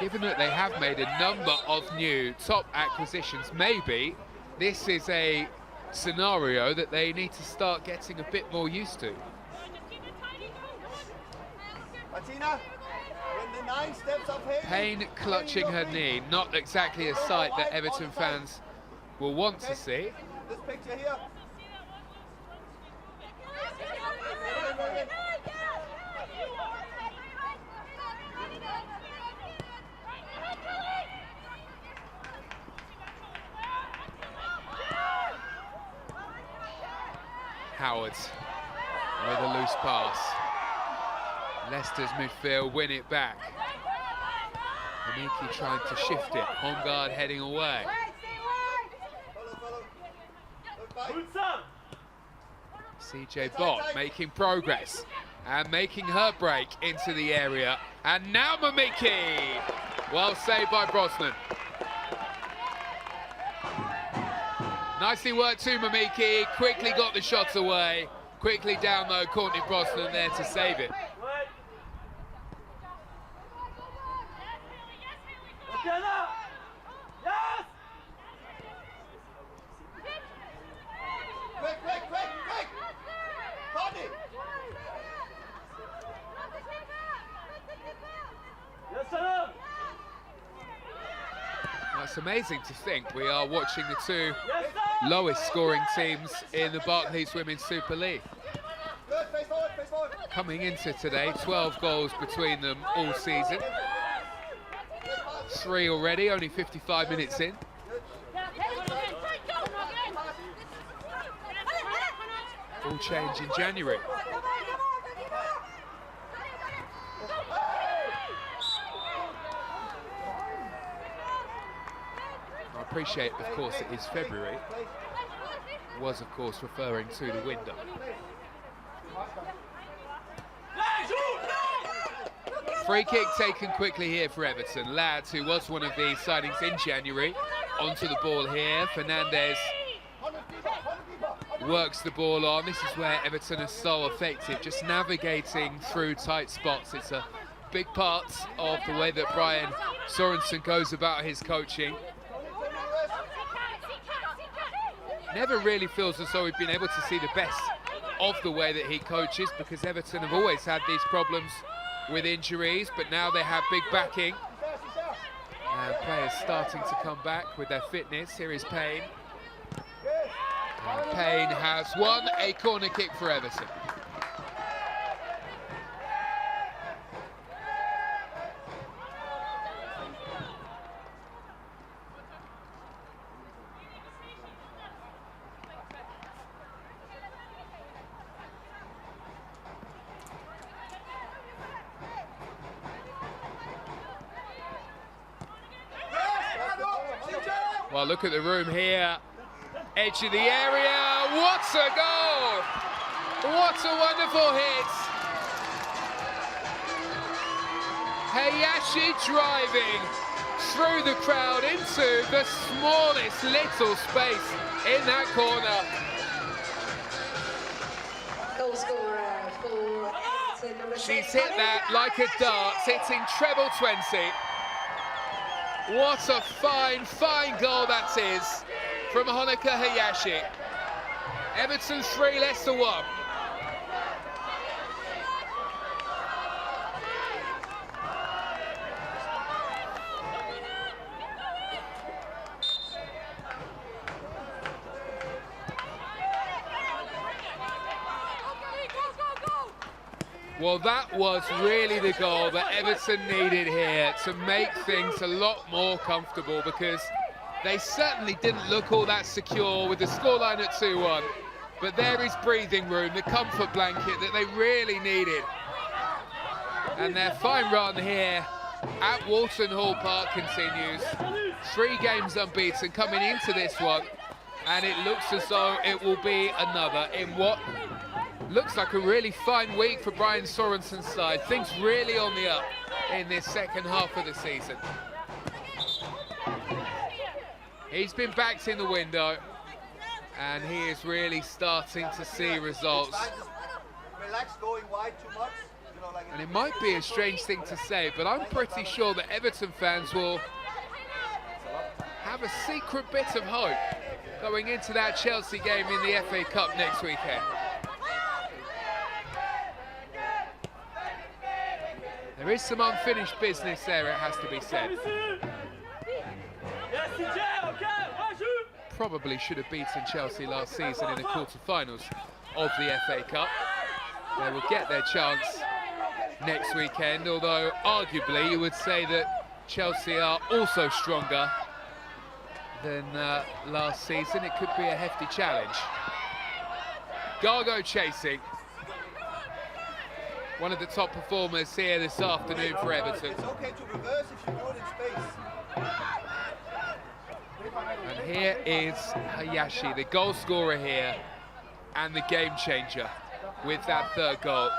Given that they have made a number of new top acquisitions, maybe this is a scenario that they need to start getting a bit more used to. Martina, when the 9 steps up here. Payne clutching her knee, not exactly a sight that Everton fans will want to see. This picture here. Howard with a loose pass. Leicester's midfield win it back. Hamiki trying to shift it. Hongar heading away. CJ Bott making progress and making her break into the area. And now Mamiki! Well saved by Brosnan. Nicely worked to Mamiki, quickly got the shots away. Quickly down though, Courtney Brosnan there to save it. It's amazing to think we are watching the two lowest scoring teams in the Barclays Women's Super League. Coming into today, 12 goals between them all season. 3 already, only 55 minutes in. All change in January. I appreciate, of course, it is February. Was, of course, referring to the window. Free kick taken quickly here for Everton. Lads, who was one of the signings in January, onto the ball here. Fernandez works the ball on. This is where Everton are so effective, just navigating through tight spots. It's a big part of the way that Brian Sorensen goes about his coaching. Never really feels as though we've been able to see the best of the way that he coaches, because Everton have always had these problems with injuries, but now they have big backing. And players starting to come back with their fitness. Here is Payne. And Payne has won a corner kick for Everton. Well, look at the room here. Edge of the area. What a goal! What a wonderful hit. Hayashi driving through the crowd into the smallest little space in that corner. Goal scorer for Everton, number 6. She's hit that like a dart, hitting treble 20. What a fine, fine goal that is from Honoka Hayashi. Everton 3, Leicester 1. Well, that was really the goal that Everton needed here to make things a lot more comfortable, because they certainly didn't look all that secure with the scoreline at 2-1. But there is breathing room, the comfort blanket that they really needed. And their fine run here at Walton Hall Park continues. 3 games unbeaten coming into this one, and it looks as though it will be another in what looks like a really fine week for Brian Sorensen's side. Things really on the up in this second half of the season. He's been backed in the window, and he is really starting to see results. Relax, going wide too much. You know, like, And it might be a strange thing to say, but I'm pretty sure that Everton fans will have a secret bit of hope going into that Chelsea game in the FA Cup next weekend. There is some unfinished business there, it has to be said. Probably should have beaten Chelsea last season in the quarter-finals of the FA Cup. They will get their chance next weekend, although arguably you would say that Chelsea are also stronger than last season. It could be a hefty challenge. Gargo chasing. One of the top performers here this afternoon for Everton. it's okay to reverse if you do it in space. And here is Hayashi, the goal scorer here, and the game changer with that 3rd goal.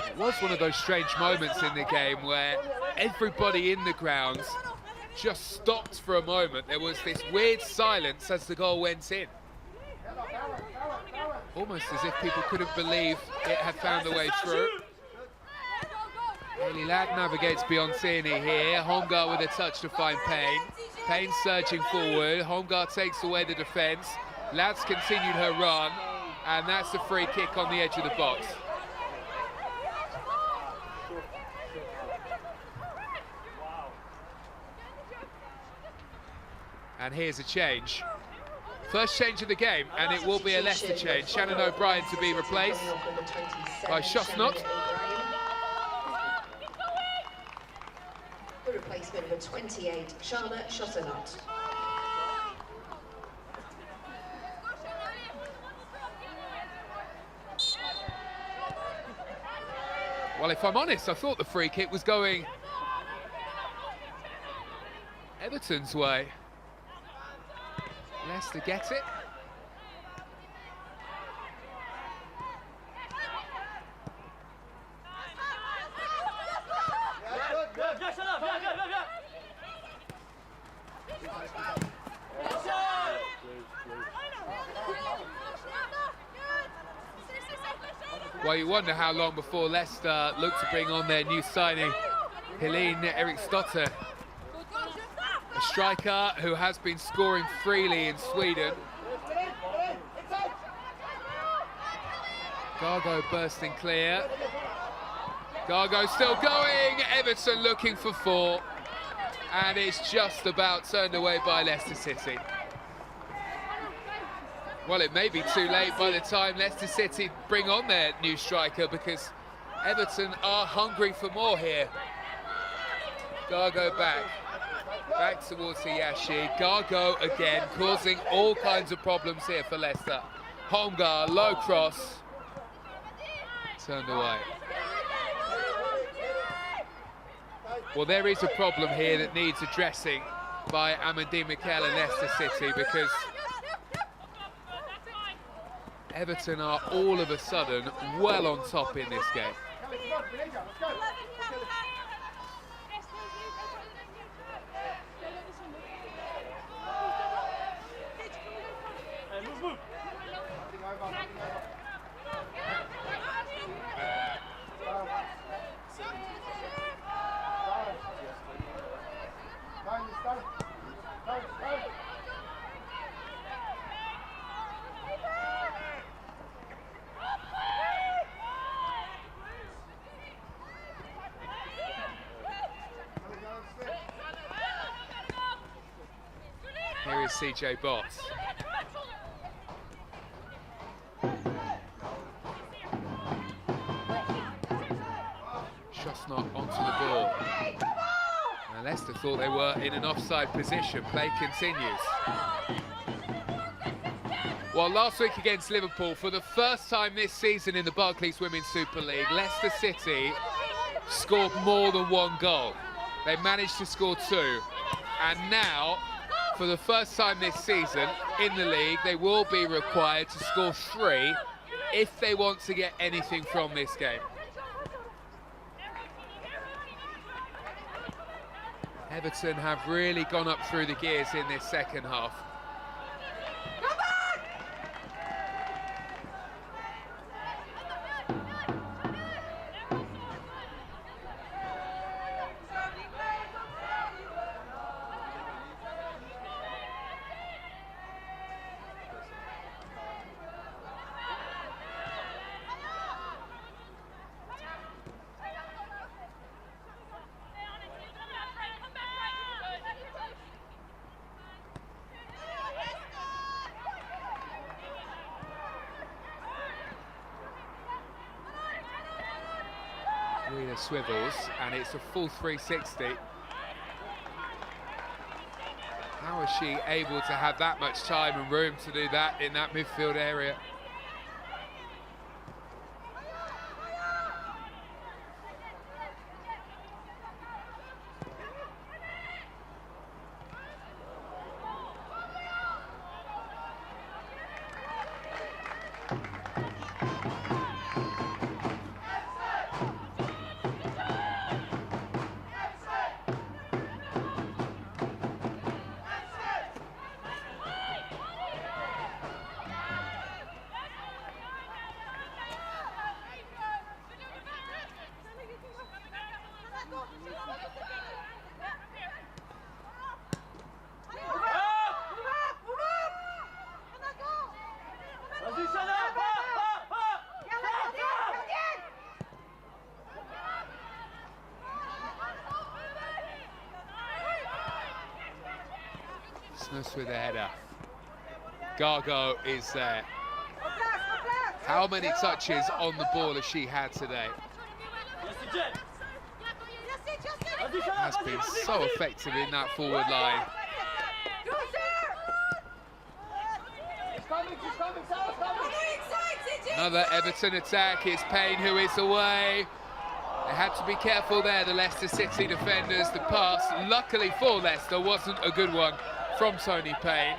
It was one of those strange moments in the game where everybody in the grounds just stopped for a moment. There was this weird silence as the goal went in. Almost as if people couldn't believe it had found the way through. Hayley Ladd navigates beyond Tierney here. Holmgar with a touch to find Payne. Payne surging forward. Holmgar takes away the defence. Ladd's continued her run, and that's a free kick on the edge of the box. And here's a change. First change of the game, and it will be a Leicester change. Shannon O'Brien to be replaced by Shosnot. The replacement for 28, Charlotte Shosnot. Well, if I'm honest, I thought the free kick was going Everton's way. Leicester gets it. Well, you wonder how long before Leicester look to bring on their new signing, Helene Eriksdotter. A striker who has been scoring freely in Sweden. Gargo bursting clear. Gargo still going. Everton looking for 4. And it's just about turned away by Leicester City. Well, it may be too late by the time Leicester City bring on their new striker, because Everton are hungry for more here. Gargo back towards Hayashi. Gargo again causing all kinds of problems here for Leicester. Holmgar, low cross, turned away. Well, there is a problem here that needs addressing by Amandine Mikel and Leicester City, because Everton are all of a sudden well on top in this game. Here is CJ Bott. Just not onto the ball. And Leicester thought they were in an offside position. Play continues. Well, last week against Liverpool, for the first time this season in the Barclays Women's Super League, Leicester City scored more than one goal. They managed to score 2. And now, for the first time this season in the league, they will be required to score 3 if they want to get anything from this game. Everton have really gone up through the gears in this second half. Rita swivels, and it's a full 360. How is she able to have that much time and room to do that in that midfield area? Snus with the header. Gargo is there. How many touches on the ball has she had today? Has been so effective in that forward line. Another Everton attack. It's Payne who is away. They had to be careful there, the Leicester City defenders. The pass, luckily for Leicester, wasn't a good one from Tony Payne.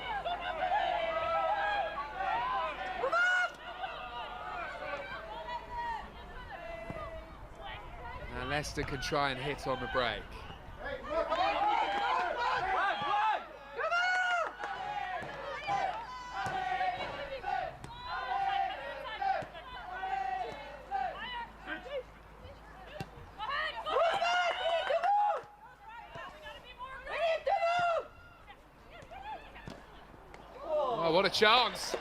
Now Leicester can try and hit on the break. What a chance.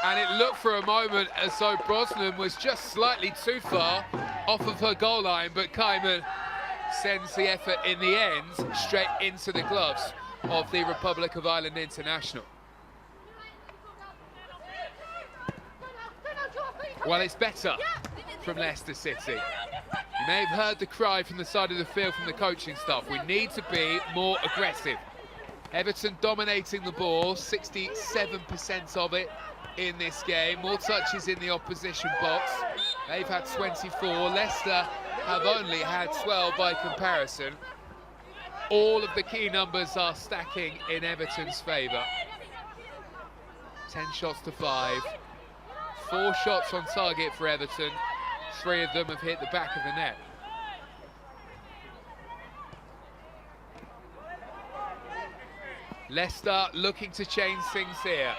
And it looked for a moment as though Brosnan was just slightly too far off of her goal line, but Kaiman sends the effort in the end straight into the gloves of the Republic of Ireland international. Well, it's better from Leicester City. You may have heard the cry from the side of the field from the coaching staff. We need to be more aggressive. Everton dominating the ball, 67% of it in this game. More touches in the opposition box. They've had 24. Leicester have only had 12 by comparison. all of the key numbers are stacking in Everton's favour. 10 shots to 5. 4 shots on target for Everton. 3 of them have hit the back of the net. Leicester looking to change things here.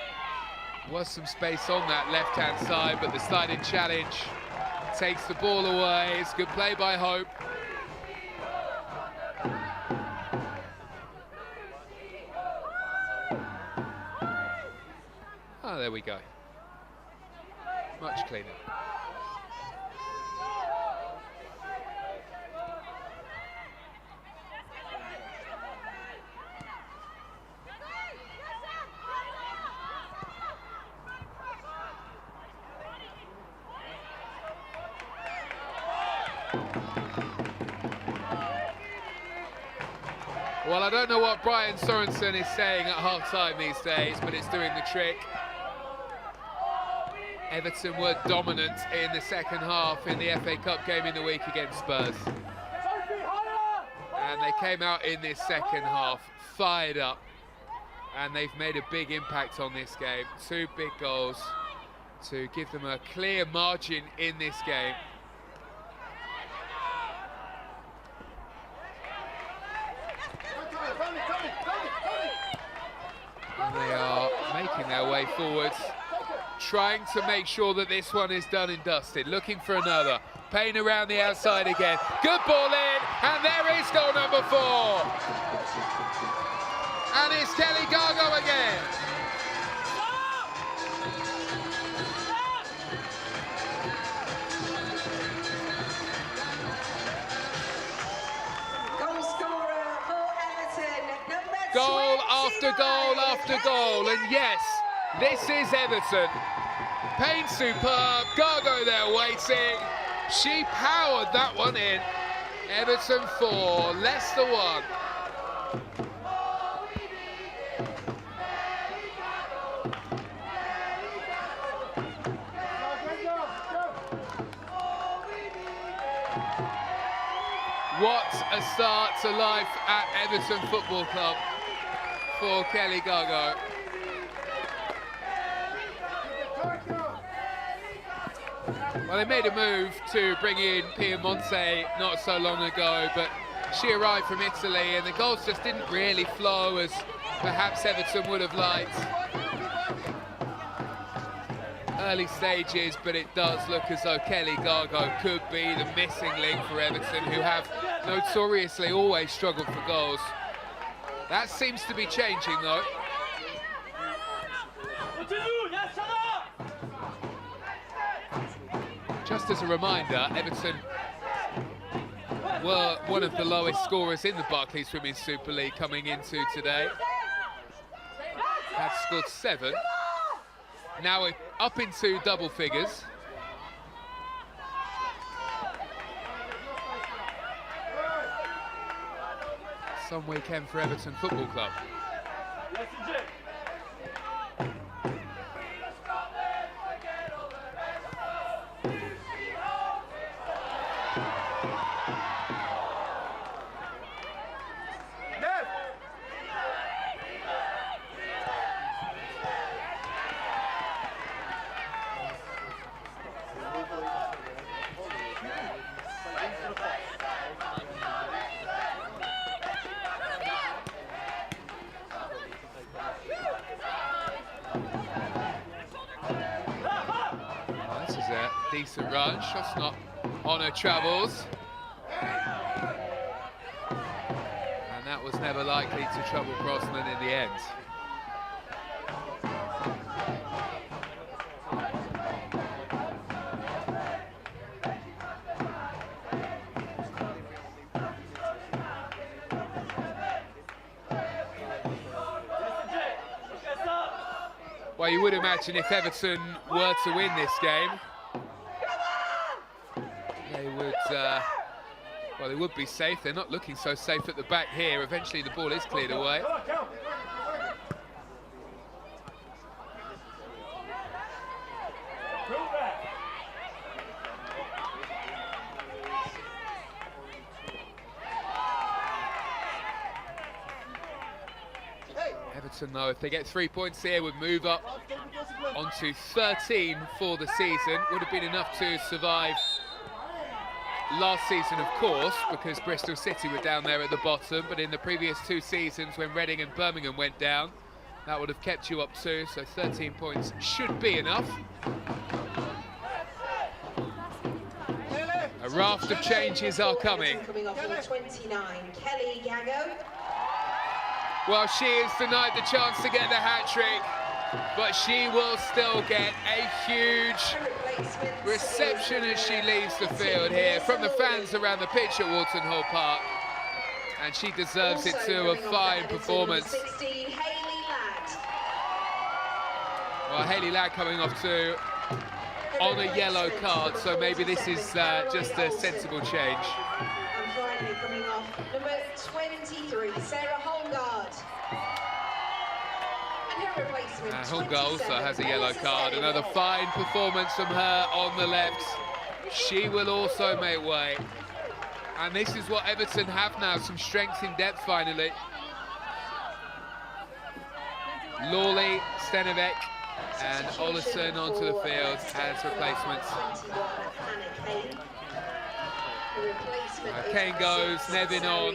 Was some space on that left-hand side, but the sliding challenge takes the ball away. It's good play by Hope. Oh, there we go. Much cleaner. Well, I don't know what Brian Sorensen is saying at half-time these days, but it's doing the trick. Everton were dominant in the second half in the FA Cup game in the week against Spurs. And they came out in this second half fired up, and they've made a big impact on this game. 2 big goals to give them a clear margin in this game. And they are making their way forwards, trying to make sure that this one is done and dusted. Looking for another. Payne around the outside again. Good ball in, and there is goal number 4. And it's Kelly Gargo again. Goal after goal after goal, and yes, this is Everton. Payne superb, Gargo there waiting. She powered that one in. Everton 4, Leicester 1. What a start to life at Everton Football Club for Kelly Gargo. Well, they made a move to bring in Piemonte not so long ago, but she arrived from Italy and the goals just didn't really flow as perhaps Everton would have liked. Early stages, but it does look as though Kelly Gargo could be the missing link for Everton, who have notoriously always struggled for goals. That seems to be changing, though. Just as a reminder, Everton were one of the lowest scorers in the Barclays Women's Super League coming into today. Had scored 7. Now we're up into double figures. Some weekend for Everton Football Club. Decent run, shot's not on her travels. And that was never likely to trouble Brosnan in the end. Well, you would imagine if Everton were to win this game, well, they would be safe. They're not looking so safe at the back here. Eventually the ball is cleared away. Everton, though, if they get 3 points here, would move up onto 13 for the season. Would have been enough to survive last season, of course, because Bristol City were down there at the bottom, but in the previous 2 seasons when Reading and Birmingham went down, that would have kept you up too, so 13 points should be enough. A raft of changes are coming. Coming off in 29, Kelly Gago. Well, she is denied the chance to get the hat-trick, but she will still get a huge reception as she leaves the field here from the fans around the pitch at Walton Hall Park. And she deserves it too, a fine performance. 16, Hayley Ladd. Well, Hayley Ladd coming off too on a yellow card, so maybe this is just a sensible change. And finally coming off, number 23, Sarah Holgard. And her replacement, Holgard also has a yellow card. Another fine performance from her on the left. She will also make way. And this is what Everton have now, some strength in depth finally. Lawley, Stenevec and Olesen onto the field as replacements. Kane goes, Nevin on,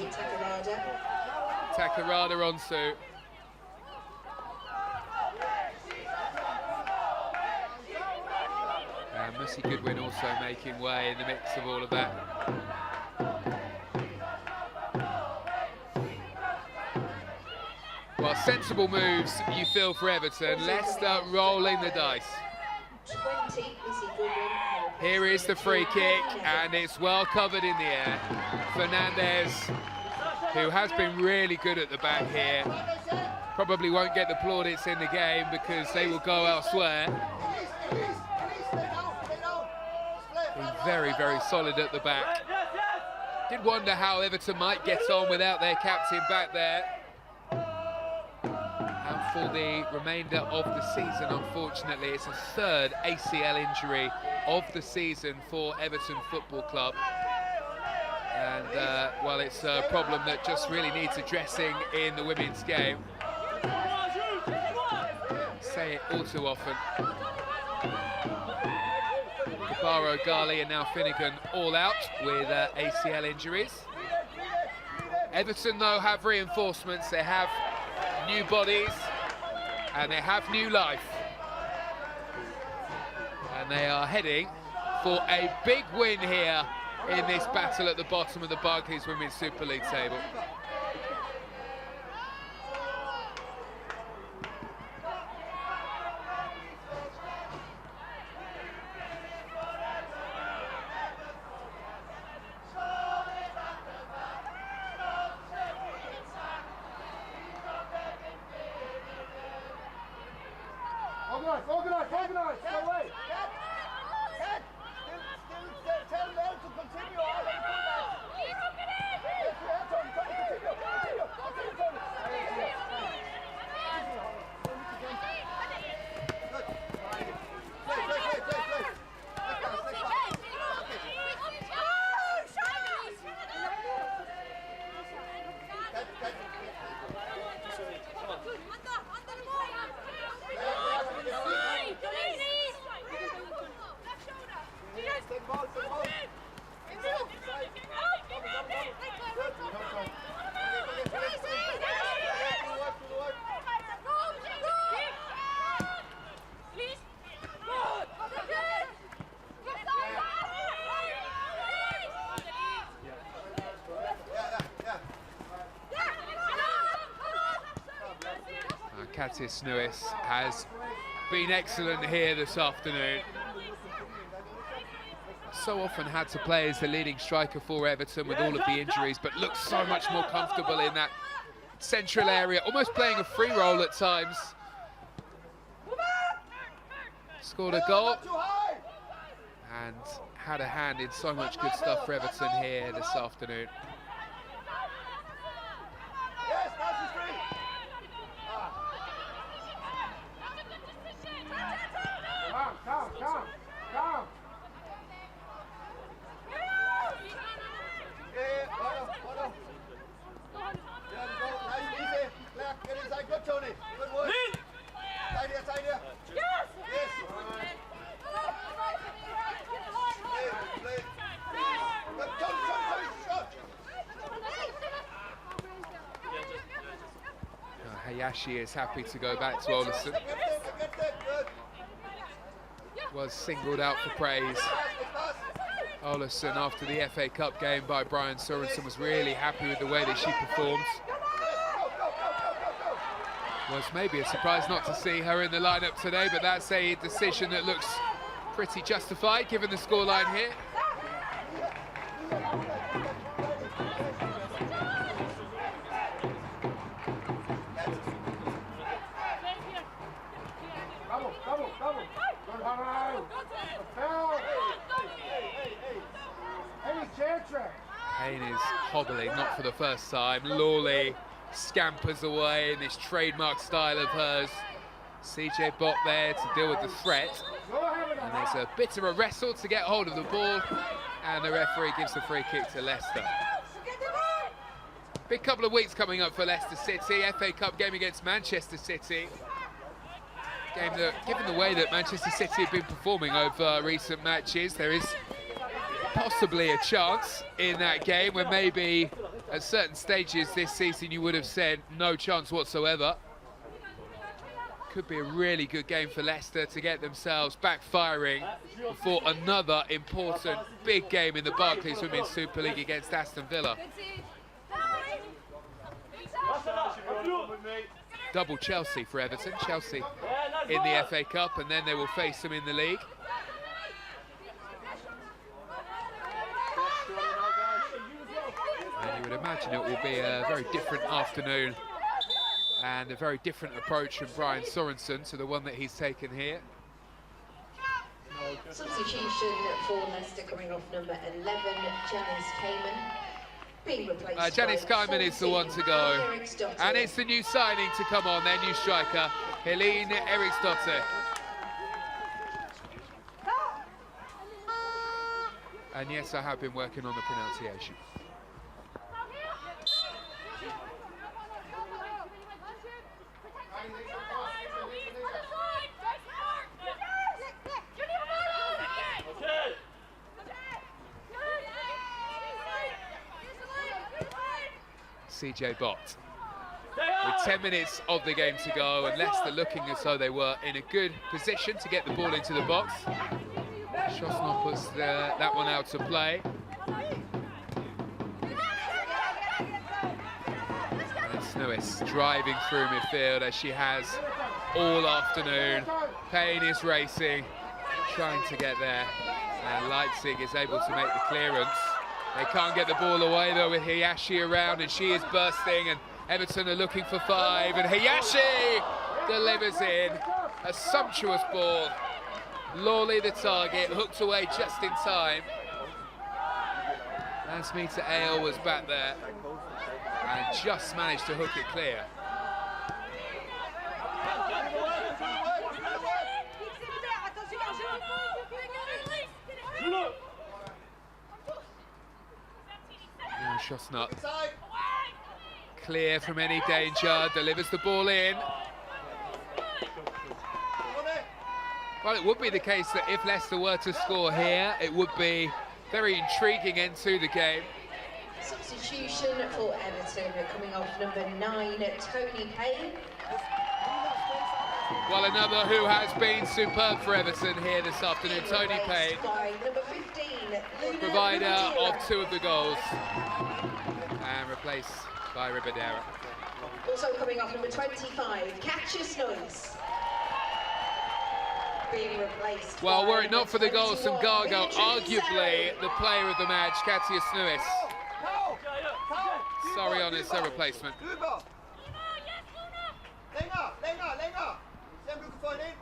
Takarada on Sue. And Mussy Goodwin also making way in the mix of all of that. Well, sensible moves you feel for Everton. Leicester rolling the dice. Here is the free kick, and it's well covered in the air. Fernandez, who has been really good at the back here, probably won't get the plaudits in the game because they will go elsewhere. Been very, very solid at the back. Did wonder how Everton might get on without their captain back there. For the remainder of the season, unfortunately, it's a 3rd ACL injury of the season for Everton Football Club. And, well, it's a problem that just really needs addressing in the women's game. Say it all too often. Kabaro, Ghali and now Finnegan all out with ACL injuries. Everton, though, have reinforcements. They have new bodies. And they have new life. And they are heading for a big win here in this battle at the bottom of the Barclays Women's Super League table. Organise, go away. Cat, still tell them to continue all the fullbacks. Yes, continue. Good. Play. Katis Nuis has been excellent here this afternoon. So often had to play as the leading striker for Everton with all of the injuries, but looks so much more comfortable in that central area, almost playing a free role at times. Scored a goal and had a hand in so much good stuff for Everton here this afternoon. Calm. Hold on. There we go. Nice, easy. Get inside. Good, Tony. Hayashi is happy to go back to Olesen. Was singled out for praise. Olesen, after the FA Cup game by Brian Sorensen, was really happy with the way that she performed. Was maybe a surprise not to see her in the lineup today, but that's a decision that looks pretty justified given the scoreline here. Payne is hobbling, not for the first time. Lawley scampers away in this trademark style of hers. CJ Bott there to deal with the threat. And there's a bit of a wrestle to get hold of the ball. And the referee gives the free kick to Leicester. Big couple of weeks coming up for Leicester City. FA Cup game against Manchester City. Game that, given the way that Manchester City have been performing over recent matches, there is possibly a chance in that game where maybe at certain stages this season you would have said no chance whatsoever. Could be a really good game for Leicester to get themselves back firing before another important big game in the Barclays Women's Super League against Aston Villa. Double Chelsea for Everton. Chelsea in the FA Cup, and then they will face them in the league. And you would imagine it will be a very different afternoon and a very different approach from Brian Sorensen to the one that he's taken here. Substitution for Leicester coming off number 11, Janice Cayman. Being replaced Janice Cayman is the one to go. And it's the new signing to come on, their new striker, Helene Eriksdotter. And yes, I have been working on the pronunciation. CJ Bott. With 10 minutes of the game to go, and Leicester looking as though they were in a good position to get the ball into the box. Schosnop puts that one out to play. And Snewis driving through midfield as she has all afternoon. Payne is racing, trying to get there, and Leipzig is able to make the clearance. They can't get the ball away though with Hayashi around, and she is bursting, and Everton are looking for 5, and Hayashi delivers in a sumptuous ball. Lawley the target, hooked away just in time. Asmita Ale was back there and just managed to hook it clear. Now Schosnop, clear from any danger, delivers the ball in. Well, it would be the case that if Leicester were to score here, it would be very intriguing end to the game. Substitution for Everton coming off number 9, Tony Payne. Well, another who has been superb for Everton here this afternoon, Tony Payne, By number 15, provider of 2 of the goals, and replaced by Ribadera. Also coming off number 25, Katja Snuys. Being replaced. Well, were it not for the goals from Gargo, arguably the player of the match, Katja Snuys. Sorry on his replacement. Länger. Sam, du kan få den ind.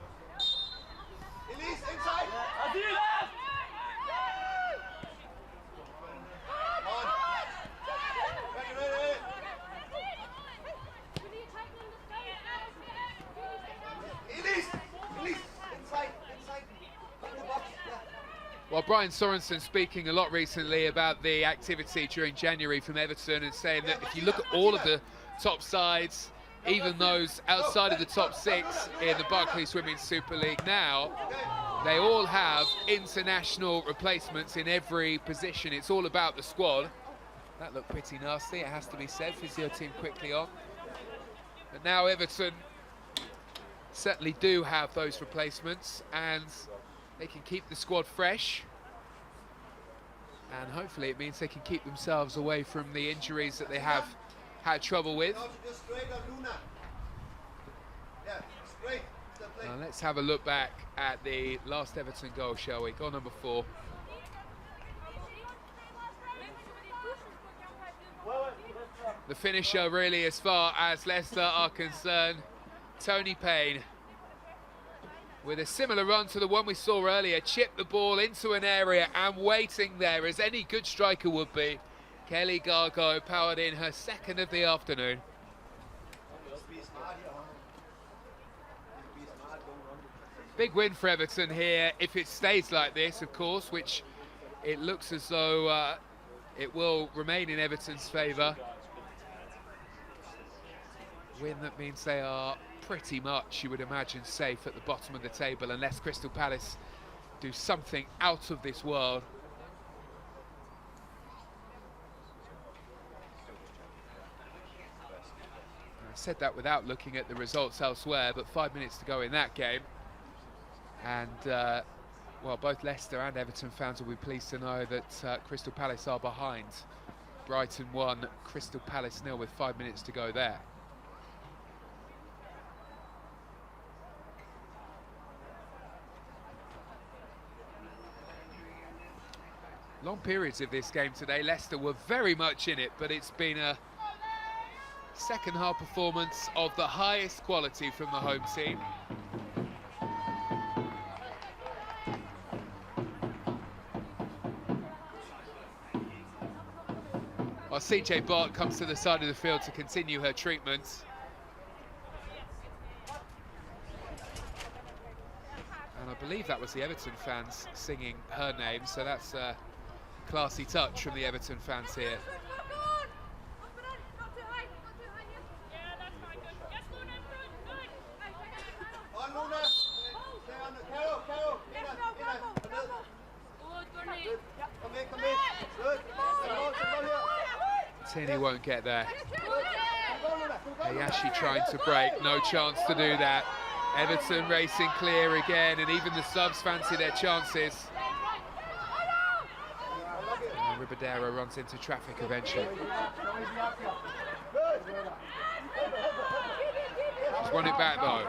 Elise, inside. Well, Brian Sorensen speaking a lot recently about the activity during January from Everton, and saying that if you look at all of the top sides, even those outside of the top 6 in the Barclays Women's Super League now, they all have international replacements in every position. It's all about the squad. That looked pretty nasty, it has to be said. Physio team quickly on. But now Everton certainly do have those replacements, and they can keep the squad fresh. And hopefully it means they can keep themselves away from the injuries that they have had trouble with. Now let's have a look back at the last Everton goal, shall we? Goal number 4. The finisher, really, as far as Leicester are concerned, Tony Payne, with a similar run to the one we saw earlier, chipped the ball into an area and waiting there, as any good striker would be. Kelly Gargo powered in her second of the afternoon. Big win for Everton here, if it stays like this, of course, which it looks as though it will remain in Everton's favour. Win that means they are pretty much, you would imagine, safe at the bottom of the table, unless Crystal Palace do something out of this world. I said that without looking at the results elsewhere, but 5 minutes to go in that game. And, well, both Leicester and Everton fans will be pleased to know that Crystal Palace are behind. Brighton 1, Crystal Palace 0 with 5 minutes to go there. Long periods of this game today, Leicester were very much in it, but it's been a second half performance of the highest quality from the home team. While CJ Bart comes to the side of the field to continue her treatment. And I believe that was the Everton fans singing her name, so that's a classy touch from the Everton fans here. Tierney won't get there. Hayashi trying to break, no chance to do that. Everton racing clear again, and even the subs fancy their chances. And Ribadero runs into traffic eventually. He's won it back though.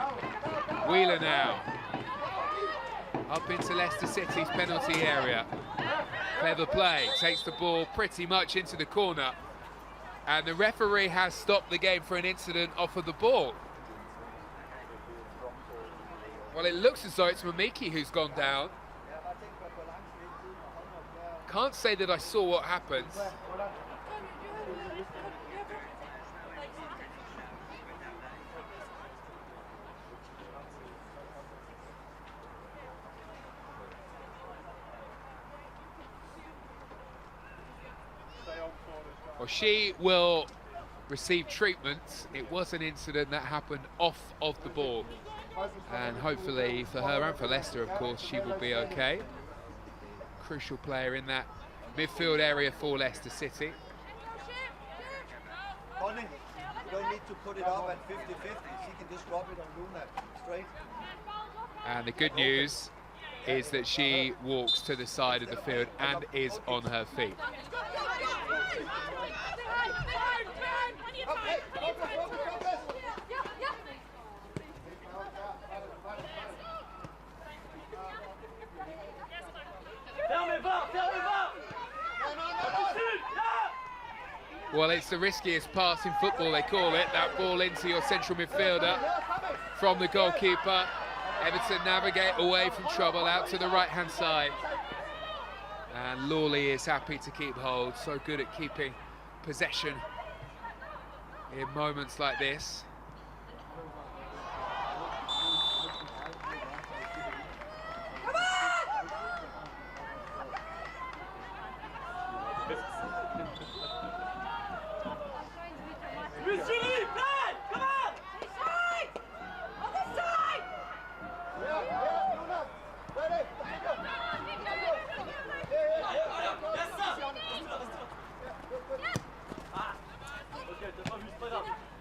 Wheeler now. Up into Leicester City's penalty area. Clever play, takes the ball pretty much into the corner. And the referee has stopped the game for an incident off of the ball. Well, it looks as though it's Mamiki who's gone down. Can't say that I saw what happened. Well, she will receive treatment. It was an incident that happened off of the ball. And hopefully for her and for Leicester, of course, she will be okay. Crucial player in that midfield area for Leicester City. Connie, you don't need to put it up at 50-50. She can just drop it on Luna straight. And the good news is that she walks to the side of the field and is on her feet. Well, it's the riskiest pass in football, they call it. That ball into your central midfielder from the goalkeeper. Everton navigate away from trouble out to the right-hand side. And Lawley is happy to keep hold, so good at keeping possession in moments like this.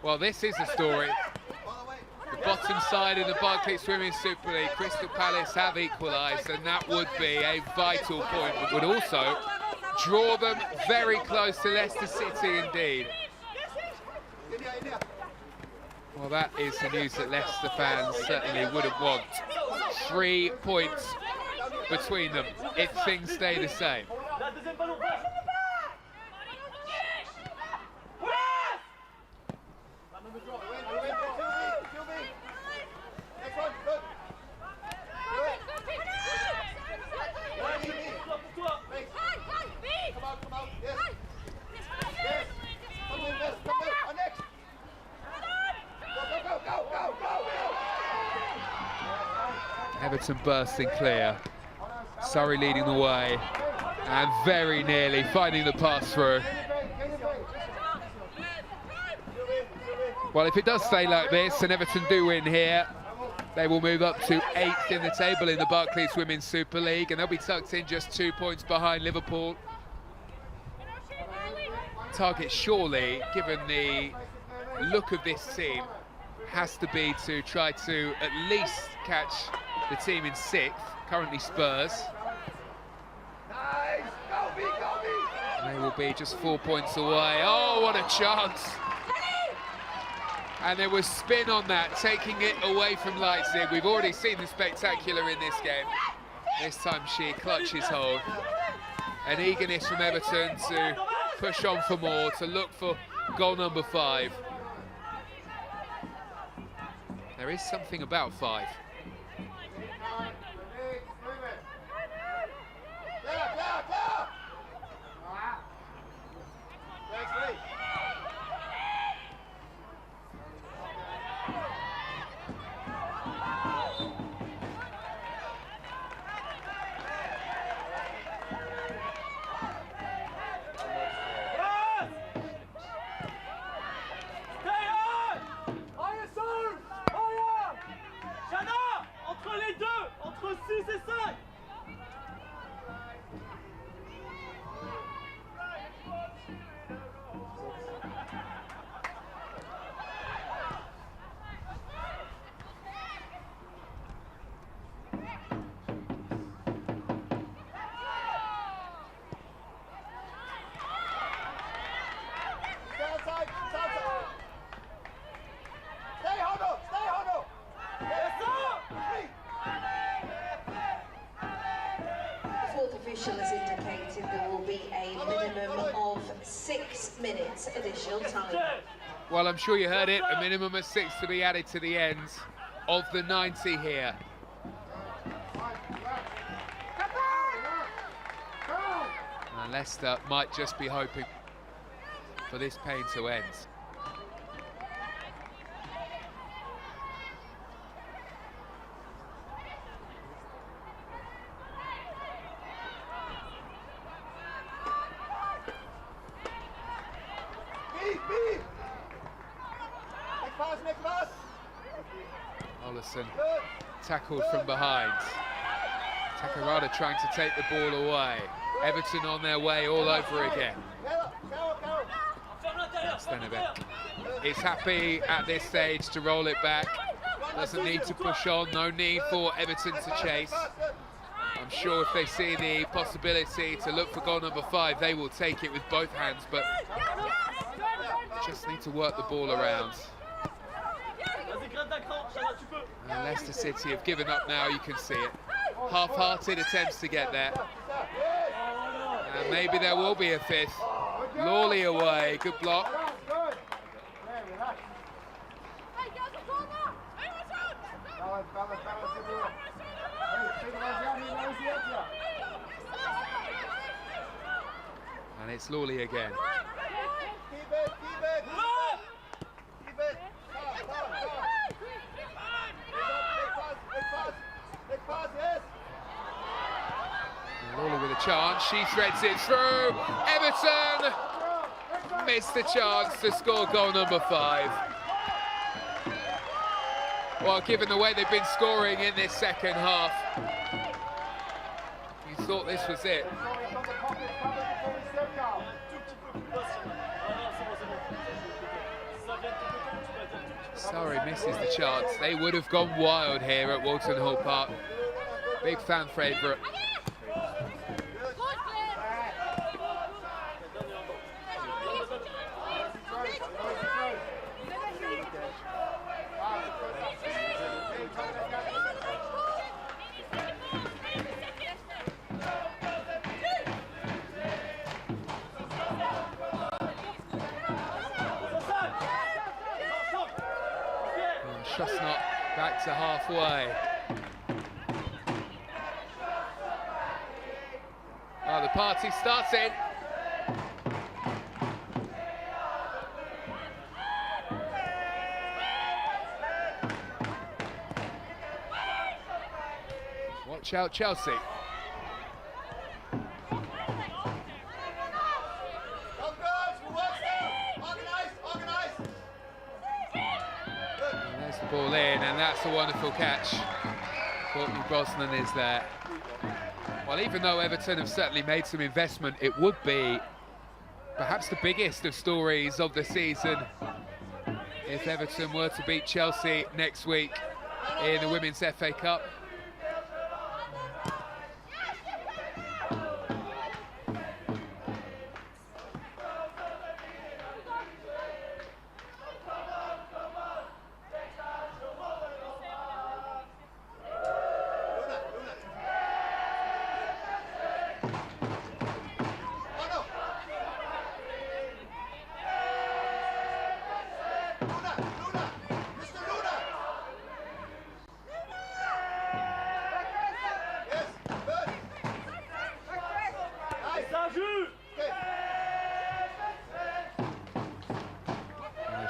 Well, this is a story bottom side in the Barclays Women's Super League. Crystal Palace have equalised, and that would be a vital point. It would also draw them very close to Leicester City indeed. Well, that is the news that Leicester fans certainly wouldn't want. 3 points between them if things stay the same. Everton bursting clear, Surrey leading the way, and very nearly finding the pass through. Well, if it does stay like this and Everton do win here, they will move up to 8th in the table in the Barclays Women's Super League, and they'll be tucked in just 2 points behind Liverpool. Target surely, given the look of this team, has to be to try to at least catch the team in 6th, currently Spurs. And they will be just 4 points away. Oh, what a chance! And there was spin on that, taking it away from Leipzig. We've already seen the spectacular in this game. This time she clutches hold. An eagerness from Everton to push on for more, to look for goal number 5. There is something about 5. Has indicated there will be a minimum of 6 minutes additional time. Well, I'm sure you heard it, a minimum of 6 to be added to the end of the 90 here. And Leicester might just be hoping for this pain to end. Olsen tackled from behind. Takarada trying to take the ball away. Everton on their way all over again. Stenebek is happy at this stage to roll it back. Doesn't need to push on, no need for Everton to chase. I'm sure if they see the possibility to look for goal number 5, they will take it with both hands, but just need to work the ball around. And Leicester City have given up now, you can see it. Half-hearted attempts to get there. And maybe there will be a 5th. Lawley away, good block. And it's Lawley again. Lawley with a chance, she threads it through. Everton missed the chance to score goal number 5. Well, given the way they've been scoring in this second half, you thought this was it. Surrey misses the chance. They would have gone wild here at Walton Hall Park. Big fan favourite. Shosnot back to halfway. Oh, the party started. Watch out, Chelsea. Ball in, and that's a wonderful catch. Courtney Brosnan is there. Well, even though Everton have certainly made some investment, it would be perhaps the biggest of stories of the season if Everton were to beat Chelsea next week in the Women's FA Cup.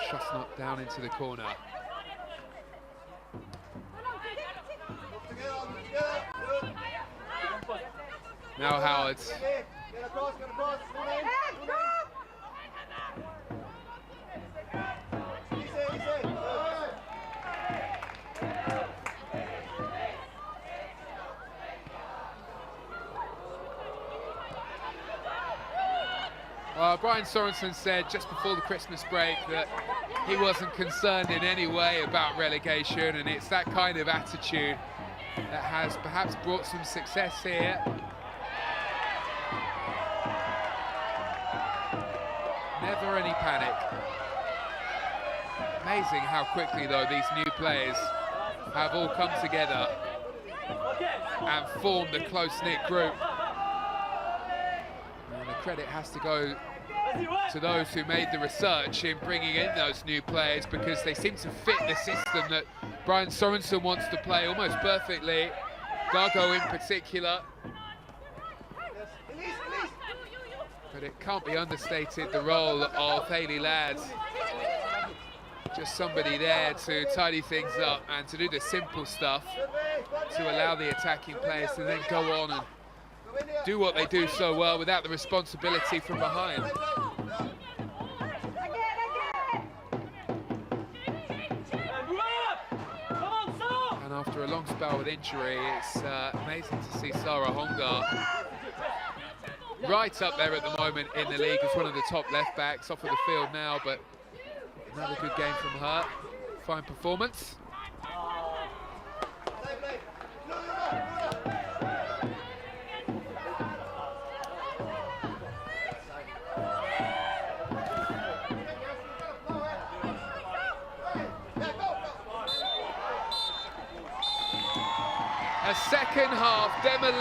Shosnot down into the corner. Now Howard. Well, Brian Sorensen said just before the Christmas break that he wasn't concerned in any way about relegation, and it's that kind of attitude that has perhaps brought some success here. Never any panic. Amazing how quickly, though, these new players have all come together and formed a close-knit group. And the credit has to go to those who made the research in bringing in those new players, because they seem to fit the system that Brian Sorensen wants to play almost perfectly. Gargo in particular. But it can't be understated, the role of Hayley Ladd. Just somebody there to tidy things up and to do the simple stuff, to allow the attacking players to then go on and do what they do so well without the responsibility from behind. And after a long spell with injury, it's amazing to see Sarah Hongar right up there at the moment in the league as one of the top left backs, off of the field now, but another good game from her. Fine performance. A second half demolition.